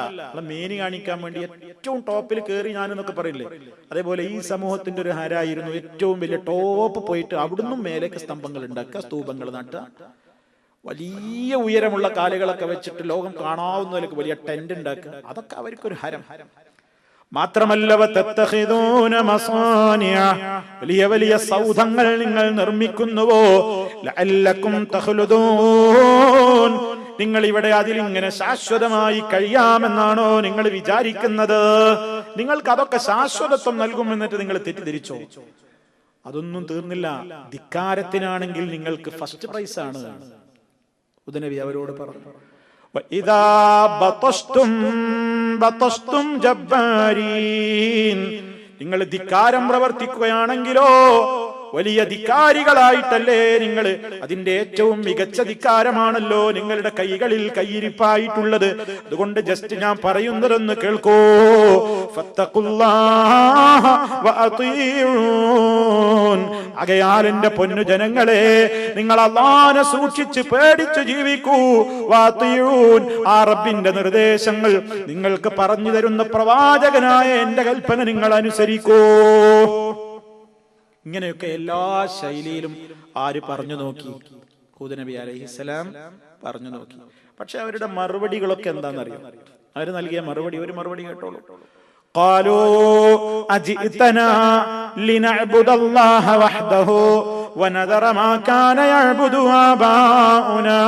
മേനി കാണിക്കാൻ വേണ്ടി ഏറ്റവും ടോപ്പിൽ കയറി ഞാനെന്നൊക്കെ പറയില്ലേ, അതേപോലെ ഈ സമൂഹത്തിന്റെ ഒരു ഹരായിരുന്നു ഏറ്റവും വലിയ ടോപ്പ് പോയിട്ട് അവിടുന്ന് മേലേക്ക് സ്തംഭങ്ങൾ ഉണ്ടാക്കുക, സ്തൂപങ്ങൾ നട്ടുക, വലിയ ഉയരമുള്ള കാലുകളൊക്കെ വെച്ചിട്ട് ലോകം കാണാവുന്നതിലേക്ക് വലിയ ടെന്റ് ഉണ്ടാക്കുക. അതൊക്കെ അവർക്കൊരു ഹരം. മാത്രമല്ല വതത്തഖിദൂന മസാനിഅ, വലിയ വലിയ സൗധങ്ങൾ നിങ്ങൾ നിർമ്മിക്കുന്നുവോ? ലഅല്ലകും തഖ്ലുദൂൻ, നിങ്ങൾ ഇവിടെ അതിൽ ഇങ്ങനെ ശാശ്വതമായി കഴിയാമെന്നാണോ നിങ്ങൾ വിചാരിക്കുന്നത്? നിങ്ങൾക്ക് അതൊക്കെ ശാശ്വതത്വം നൽകും എന്നിട്ട് നിങ്ങൾ തെറ്റിദ്ധരിച്ചോ? അതൊന്നും തീർന്നില്ല. ധിക്കാരത്തിനാണെങ്കിൽ നിങ്ങൾക്ക് ഫസ്റ്റ് പ്രൈസ് ആണ്. ഹൂദ് നബി അവരോട് പറഞ്ഞു, വഇദാ ബതസ്തും ജബ്ബാരീൻ, നിങ്ങൾ ധിക്കാരം പ്രവർത്തിക്കുകയാണെങ്കിലോ വലിയ ധിക്കാരികളായിട്ടല്ലേ നിങ്ങൾ? അതിന്റെ ഏറ്റവും മികച്ച ധിക്കാരമാണല്ലോ നിങ്ങളുടെ കൈകളിൽ കയ്യിരിപ്പായിട്ടുള്ളത്. അതുകൊണ്ട് ജസ്റ്റ് ഞാൻ പറയുന്നതൊന്ന് കേൾക്കൂ. ഫത്തഖുല്ലാഹ വഅതീഊൻ, ആകയാൽ എന്റെ പൊന്നു ജനങ്ങളെ, നിങ്ങൾ അല്ലാഹുവിനെ സൂക്ഷിച്ച് പേടിച്ച് ജീവിക്കൂ. വഅതീഊൻ, ആ റബ്ബിന്റെ നിർദ്ദേശങ്ങൾ, നിങ്ങൾക്ക് പറഞ്ഞു തരുന്ന പ്രവാചകനായ എന്റെ കൽപ്പന നിങ്ങൾ അനുസരിക്കൂ. ഇങ്ങനെയൊക്കെ എല്ലാ ശൈലിയിലും ആര് പറഞ്ഞു നോക്കി? ഹൂദ് നബി അലൈഹിസ്സലാം പറഞ്ഞു നോക്കി. പക്ഷെ അവരുടെ മറുപടികളൊക്കെ എന്താണെന്നറിയാം? അവർ നൽകിയ മറുപടി, ഒരു മറുപടി കേട്ടോളൂ. ഖാലൂ അജിതനാ ലിനഅബ്ദുല്ലാഹ വഹ്ദഹു വനദറ മാ കാന യഅബ്ദു ആബാഉനാ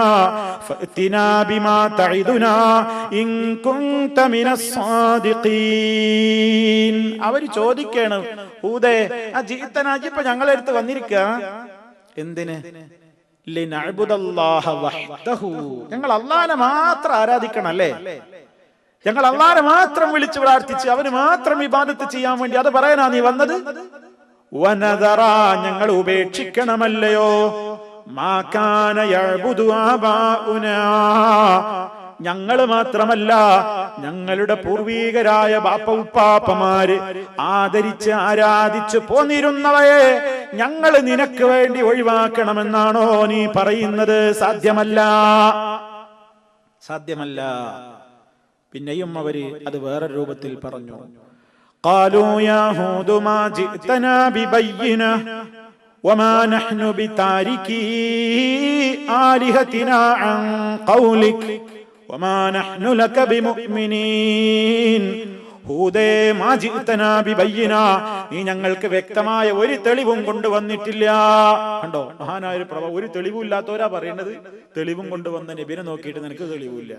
ഫഅതിനാ ബിമാ തഇദുനാ ഇൻ കുൻത മിനസ് സാദിഖീൻ. അവർ ചോദിക്കണം, ഹൂദേ, ഇപ്പൊ ഞങ്ങളെ അടുത്ത് വന്നിരിക്കുക എന്തിന്? ലിനഅബ്ദുല്ലാഹ വഹ്ദഹു, ഞങ്ങൾ അല്ലാഹുവിനെ മാത്രം ആരാധിക്കണം അല്ലേ? ഞങ്ങൾ അല്ലാഹുവിനെ മാത്രം വിളിച്ചു പ്രാർത്ഥിച്ച് അവന് മാത്രം ഇബാദത്ത് ചെയ്യാൻ വേണ്ടി അത് പറയാനാ നീ വന്നത്? വനദറ, ഞങ്ങൾ ഉപേക്ഷിക്കണമല്ലയോ? മാ കാന യഅബ്ദു ആബാഉനാ, ഞങ്ങൾ മാത്രമല്ല ഞങ്ങളുടെ പൂർവീകരായ ബാപ്പ ഉപ്പാപ്പമാര് ആദരിച്ച് ആരാധിച്ച് പോന്നിരുന്നവയെ ഞങ്ങൾ നിനക്ക് വേണ്ടി ഒഴിവാക്കണമെന്നാണോ നീ പറയുന്നത്? സാധ്യമല്ല. പിന്നെയും അവര് അത് വേറെ രൂപത്തിൽ പറഞ്ഞു. ഖാലൂ യാ ഹൂദ് മാ ജിഅ്തനാ ബിബയ്യിന വമാ നഹ്നു ബിതാരികി ആലിഹതിനാ അൻ ഖൗലിക് വമാ നഹ്നു ലക ബിമുഅ്മിനീൻ. ഹൂദേ മാ ജിഅ്തനാ ബിബയ്യിന, നീ ഞങ്ങൾക്ക് വ്യക്തമായ ഒരു തെളിവും കൊണ്ടുവന്നിട്ടില്ല. കണ്ടോ, മഹാനായ ഒരു പ്രഭ, ഒരു തെളിവും ഇല്ലാത്തവരാ പറയുന്നത് തെളിവും കൊണ്ടുവന്ന നബിനെ നോക്കിയിട്ട് നിനക്ക് തെളിവില്ല.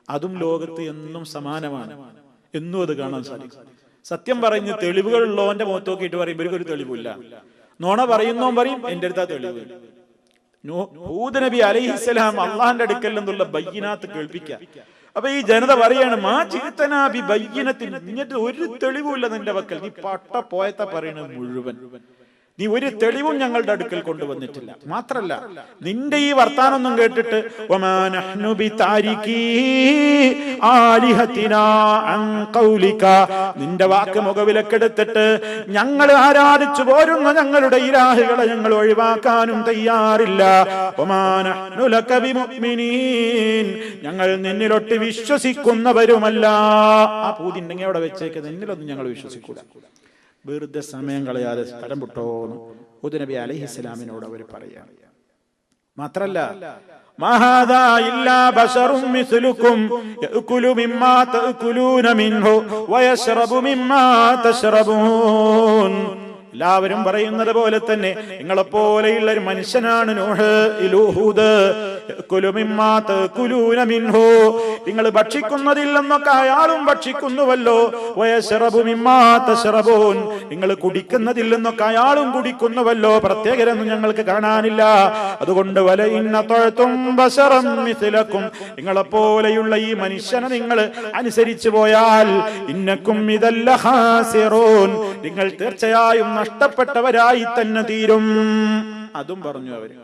അതും ലോകത്ത് എന്നും സമാനമാണ്, എന്നും അത് കാണാൻ സാധിക്കും. സത്യം പറഞ്ഞ് തെളിവുകളുള്ളവന്റെ മുഖത്ത് നോക്കിയിട്ട് പറയും ഇവർക്കൊരു തെളിവില്ല. നോണ പറയുന്നവൻ പറയും എന്റെ അടുത്താ തെളിവ്. ഹൂദ് നബി അലൈഹിസ്സലാം അള്ളാന്റെ അടുക്കൽ നിന്നുള്ള ബയ്യിനാത്ത് കേൾപ്പിക്കുക. അപ്പൊ ഈ ജനത പറയാണ് മാ ജിഅ്തനാ ബിബയ്യിനത്തിൻ, ഇങ്ങനത്തെ ഒരു തെളിവുമില്ല നിന്റെ പക്കൽ, നീ പട്ട പോയത്ത പറയണത് മുഴുവൻ, നീ ഒരു തെളിവും ഞങ്ങളുടെ അടുക്കൽ കൊണ്ടുവന്നിട്ടില്ല. മാത്രല്ല നിന്റെ ഈ വർത്താനൊന്നും കേട്ടിട്ട് വമാ നഹ്നു ബിതാരികീ ആലിഹതിനാ അൻ ഖൗലിക, നിന്റെ വാക്ക് മുഖവിലക്കെടുത്തിട്ട് ഞങ്ങൾ ആരാധിച്ചു പോരുന്ന ഞങ്ങളുടെ ഇലാഹുകളെ ഞങ്ങൾ ഒഴിവാക്കാനും തയ്യാറില്ല. വമാ നഹ്നു ലക ബിമുഅ്മിനീൻ, ഞങ്ങൾ നിന്നിലൊട്ട് വിശ്വസിക്കുന്നവരുമല്ല. ആ പൂതിണ്ടെങ്കിൽ അവിടെ വെച്ചേക്ക്, നിന്നിലൊന്നും ഞങ്ങൾ വിശ്വസിക്കൂല. വെറുതെ സമയം കളയാതെ സ്ഥലം വിട്ടോന്ന് ഹൂദ് നബി അലൈഹിസ്സലാമിനോട് അവർ പറയാം. മാത്രല്ല മഹാദാ ഇല്ലാ ബശറും മിസ്ലുക്കും യഅകുലു മിമ്മാ തഅകുലൂന മിൻഹു വയശ്റബു മിമ്മാ തശ്റബൂൻ. എല്ലാവരും പറയുന്നത് പോലെ തന്നെ നിങ്ങളെപ്പോലെയുള്ള ഒരു മനുഷ്യനാണ് നൂഹ് ഹൂദ്. നിങ്ങൾ ഭക്ഷിക്കുന്നതിൽ നിന്നൊക്കെ അയാളും ഭക്ഷിക്കുന്നുവല്ലോ. നിങ്ങൾ കുടിക്കുന്നതിൽ നിന്നൊക്കെ അയാളും കുടിക്കുന്നുവല്ലോ. പ്രത്യേകരൊന്നും ഞങ്ങൾക്ക് കാണാനില്ല. അതുകൊണ്ട് നിങ്ങളെപ്പോലെയുള്ള ഈ മനുഷ്യനെ നിങ്ങൾ അനുസരിച്ചു പോയാൽ ഇന്നക്കും ഇദല്ല ഖാസിറൂൻ, നിങ്ങൾ തീർച്ചയായും നഷ്ടപ്പെട്ടവരായി തന്നെ തീരും. അതും പറഞ്ഞു അവര്.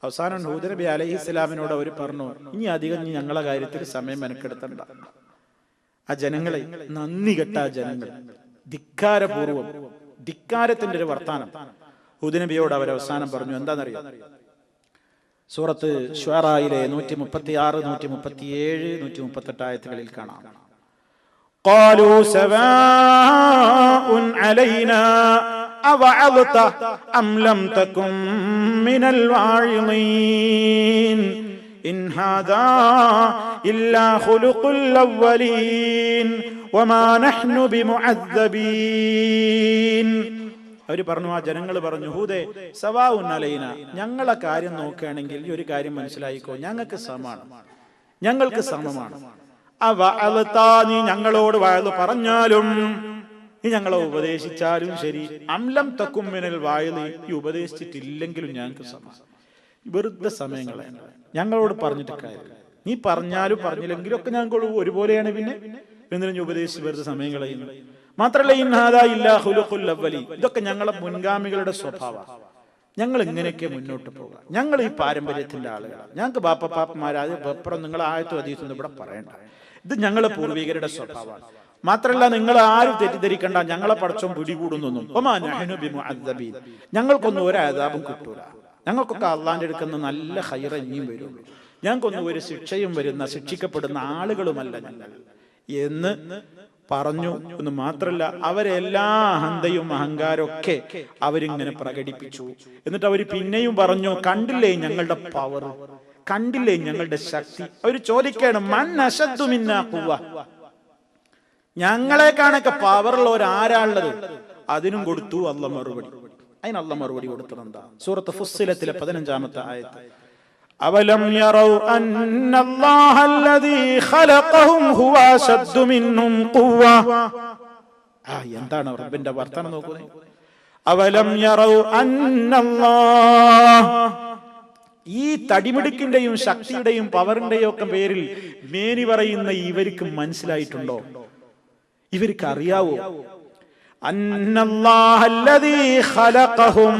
അവസാനം ഹൂദ് നബി അലൈഹിസ്സലാമിനോട് അവർ പറഞ്ഞു ഇനി അധികം ഞങ്ങളെ കാര്യത്തിൽ സമയം മെനക്കെടുത്തണ്ട. ആ ജനങ്ങളെ, നന്ദി കെട്ട ആ ജനങ്ങൾ, ധിക്കാരപൂർവം, ധിക്കാരത്തിന്റെ ഒരു വർത്താനം ഹൂദ് നബിയോട് അവർ അവസാനം പറഞ്ഞു. എന്താണെന്നറിയാം? സൂറത്ത് ശുഅറായിലെ 136, 137, 138 ആയത്തുകളിൽ കാണാം. ഖാലൂ സവാഉൻ അലൈനാ അവഅദത അം ലം തകും മിനൽ വാഇളീൻ ഇൻ ഹാദാ ഇല്ലാ ഖുലുഖുൽ അവ്വലീൻ വമാ നഹ്നു ബിമുഅദ്ദബീൻ. അവർ പറഞ്ഞു, ആ ജനങ്ങൾ പറഞ്ഞു, ഹൂദേ സവാഉൻ അലൈന, ഞങ്ങളെ കാര്യം നോക്കുകയാണെങ്കിൽ ഈ ഒരു കാര്യം മനസ്സിലായിക്കോ, ഞങ്ങൾക്ക് സമമാണ്, ഞങ്ങൾക്ക് സമമാണ്. നീ ഞങ്ങളോട് വഅദ് പറഞ്ഞാലും നീ ഞങ്ങളെ ഉപദേശിച്ചാലും ശരി, അംലം തക്കും മിനൽ വാഇളി, ഈ ഉപദേശിച്ചിട്ടില്ലെങ്കിലും ഞങ്ങൾക്ക് സമമാണ്. വെറുതെ സമയങ്ങളെ ഞങ്ങളോട് പറഞ്ഞിട്ട് കാര്യമില്ല. നീ പറഞ്ഞാലും പറഞ്ഞില്ലെങ്കിലും ഒക്കെ ഞങ്ങൾ ഒരുപോലെയാണ്. പിന്നെ എന്തിനും ഉപദേശിച്ച് വെറുതെ സമയം കളയുന്നു. മാത്രല്ല ഇൻ ഹാദാ ഇല്ലാ ഖുലുഖുൽ അവ്വലി, ഇതൊക്കെ ഞങ്ങളെ മുൻഗാമികളുടെ സ്വഭാവമാണ്. ഞങ്ങൾ ഇങ്ങനെയൊക്കെ മുന്നോട്ട് പോകാം. ഞങ്ങൾ ഈ പാരമ്പര്യത്തിന്റെ ആളുകളാണ്. ഞങ്ങൾക്ക് പാപ്പന്മാരാത് അപ്പുറം നിങ്ങൾ ആയത്തും ഹദീസും ഇവിടെ പറയണ്ട. ഇത് ഞങ്ങളെ പൂർവികരുടെ സ്വഭാവമാണ്. മാത്രല്ല നിങ്ങൾ ആരും തെറ്റിദ്ധരിക്കണ്ട, ഞങ്ങളെ പടച്ചോൻ പിടികൂടുന്നൊന്നും. ഞങ്ങൾക്കൊന്നും ഒരു അദാബും കിട്ടൂല. ഞങ്ങൾക്കൊക്കെ അള്ളാന്റെ അടുക്കുന്ന നല്ല ഖൈറ ഇനിയും വരുള്ളൂ. ഞങ്ങൾക്കൊന്നും ഒരു ശിക്ഷയും വരുന്ന, ശിക്ഷിക്കപ്പെടുന്ന ആളുകളുമല്ല ഞങ്ങൾ എന്ന് പറഞ്ഞു. എന്ന് മാത്രല്ല അവരെല്ലാ അഹന്തയും അഹങ്കാരമൊക്കെ അവരിങ്ങനെ പ്രകടിപ്പിച്ചു. എന്നിട്ട് അവർ പിന്നെയും പറഞ്ഞു, കണ്ടില്ലേ ഞങ്ങളുടെ പവർ, കണ്ടില്ലേ ഞങ്ങളുടെ ശക്തി. അവർ ചോദിക്കണം, മൻ അശദ്ദു മിന്നാ ഖുവ്വ, ഞങ്ങളെക്കാണൊക്കെ പവറുള്ളവർ ആരാളുള്ളത്? അതിനും കൊടുത്തു അല്ലാഹ് മറുപടി. അതിന് അല്ലാഹ് മറുപടി കൊടുത്തതെന്താ? സൂറത്ത് ഫുസ്സിലത്തിലെ 15-ാമത്തെ ആയത്ത്, അവലം യറൗ അന്നല്ലാഹ അല്ലദീ ഖലഖഹും ഹുവ അശദ്ദു മിൻഹും ഖുവ്വ. എന്താണ് റബ്ബിന്റെ വർത്തമാനം നോക്കുന്നത്? അവലം യറൗ അന്നല്ലാഹ, ഈ തടിമിടുക്കിന്റെയും ശക്തിയുടെയും പവറിന്റെയും ഒക്കെ പേരിൽ മേനി പറയുന്ന ഇവർക്ക് മനസ്സിലായിട്ടുണ്ടോ? ഇവർക്ക് അറിയാവോ? അന്നല്ലാഹ അല്ലദീ ഖലഖഹും,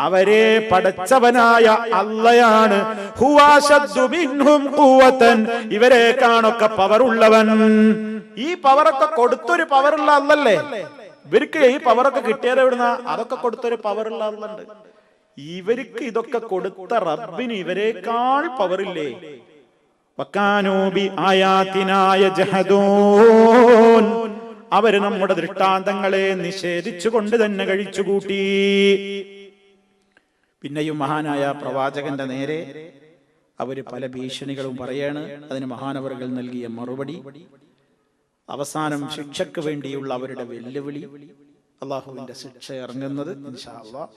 അവരെ പടച്ചവനായ അള്ളയാണ്. ഹുവ അശദ്ദു മിൻഹും ഖുവ്വതൻ, ഇവരെക്കാണൊക്കെ പവറുള്ളവൻ. ഈ പവറൊക്കെ കൊടുത്തൊരു പവറുള്ള അള്ളല്ലേ. ഇവർക്ക് ഈ പവറൊക്കെ കിട്ടിയത് എവിടുന്ന? അതൊക്കെ കൊടുത്തൊരു പവറുള്ള അള്ളുണ്ട്. ഇവർക്ക് ഇതൊക്കെ കൊടുത്ത റബ്ബിന് ഇവരെക്കാൾ പവറില്ലേ? വകാനൂ ബി ആയാതിനാ യജ്ഹദൂൻ, അവര് നമ്മുടെ ദൃഷ്ടാന്തങ്ങളെ നിഷേധിച്ചുകൊണ്ട് തന്നെ കഴിച്ചുകൂട്ടി. പിന്നെയും മഹാനായ പ്രവാചകന്റെ നേരെ അവർ പല ഭീഷണികളും പറയാണ്. അതിന് മഹാനവറുകൾ നൽകിയ മറുപടി, അവസാനം ശിക്ഷയ്ക്ക് വേണ്ടിയുള്ള അവരുടെ വെല്ലുവിളി, അള്ളാഹുവിന്റെ ശിക്ഷ ഇറങ്ങുന്നത് ഇൻഷാ അല്ലാഹ്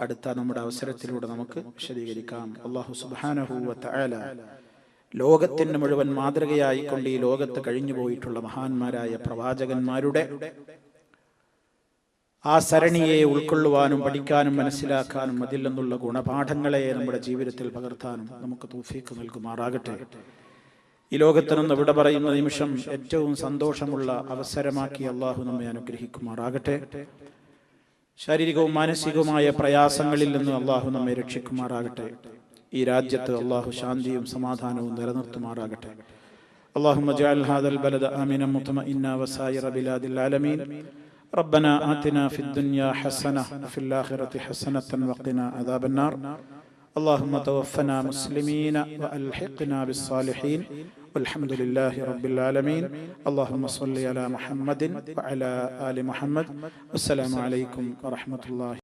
അടുത്ത നമ്മുടെ അവസരത്തിലൂടെ നമുക്ക് വിശദീകരിക്കാം. അള്ളാഹു സുബ്ഹാനഹു വ തആല ലോകത്തിന് മുഴുവൻ മാതൃകയായിക്കൊണ്ട് ഈ ലോകത്ത് കഴിഞ്ഞു പോയിട്ടുള്ള മഹാന്മാരായ പ്രവാചകന്മാരുടെ ആ സരണിയെ ഉൾക്കൊള്ളുവാനും പഠിക്കാനും മനസ്സിലാക്കാനും അതിൽ നിന്നുള്ള ഗുണപാഠങ്ങളെ നമ്മുടെ ജീവിതത്തിൽ പകർത്താനും നമുക്ക് തൗഫീഖ് നൽകുമാറാകട്ടെ. ഈ ലോകത്ത് നിന്ന് വിട പറയുന്ന നിമിഷം ഏറ്റവും സന്തോഷമുള്ള അവസരമാക്കി അള്ളാഹു നമ്മെ അനുഗ്രഹിക്കുമാറാകട്ടെ. ശാരീരികവും മാനസികവുമായ പ്രയാസങ്ങളിൽ നിന്ന് അള്ളാഹു നമ്മെ രക്ഷിക്കുമാറാകട്ടെ. ഈ രാജ്യത്ത് അള്ളാഹു ശാന്തിയും സമാധാനവും നിലനിർത്തുമാറാകട്ടെ. اللهم اجعل هذا البلد آمنا مطمئنا وسائر بلاد العالمين. ربنا آتنا في الدنيا حسنة وفي الآخرة حسنة وقنا عذاب النار. اللهم توفنا مسلمين وألحقنا بالصالحين والحمد لله رب العالمين. اللهم صل على محمد وعلى آل محمد. والسلام عليكم ورحمة الله.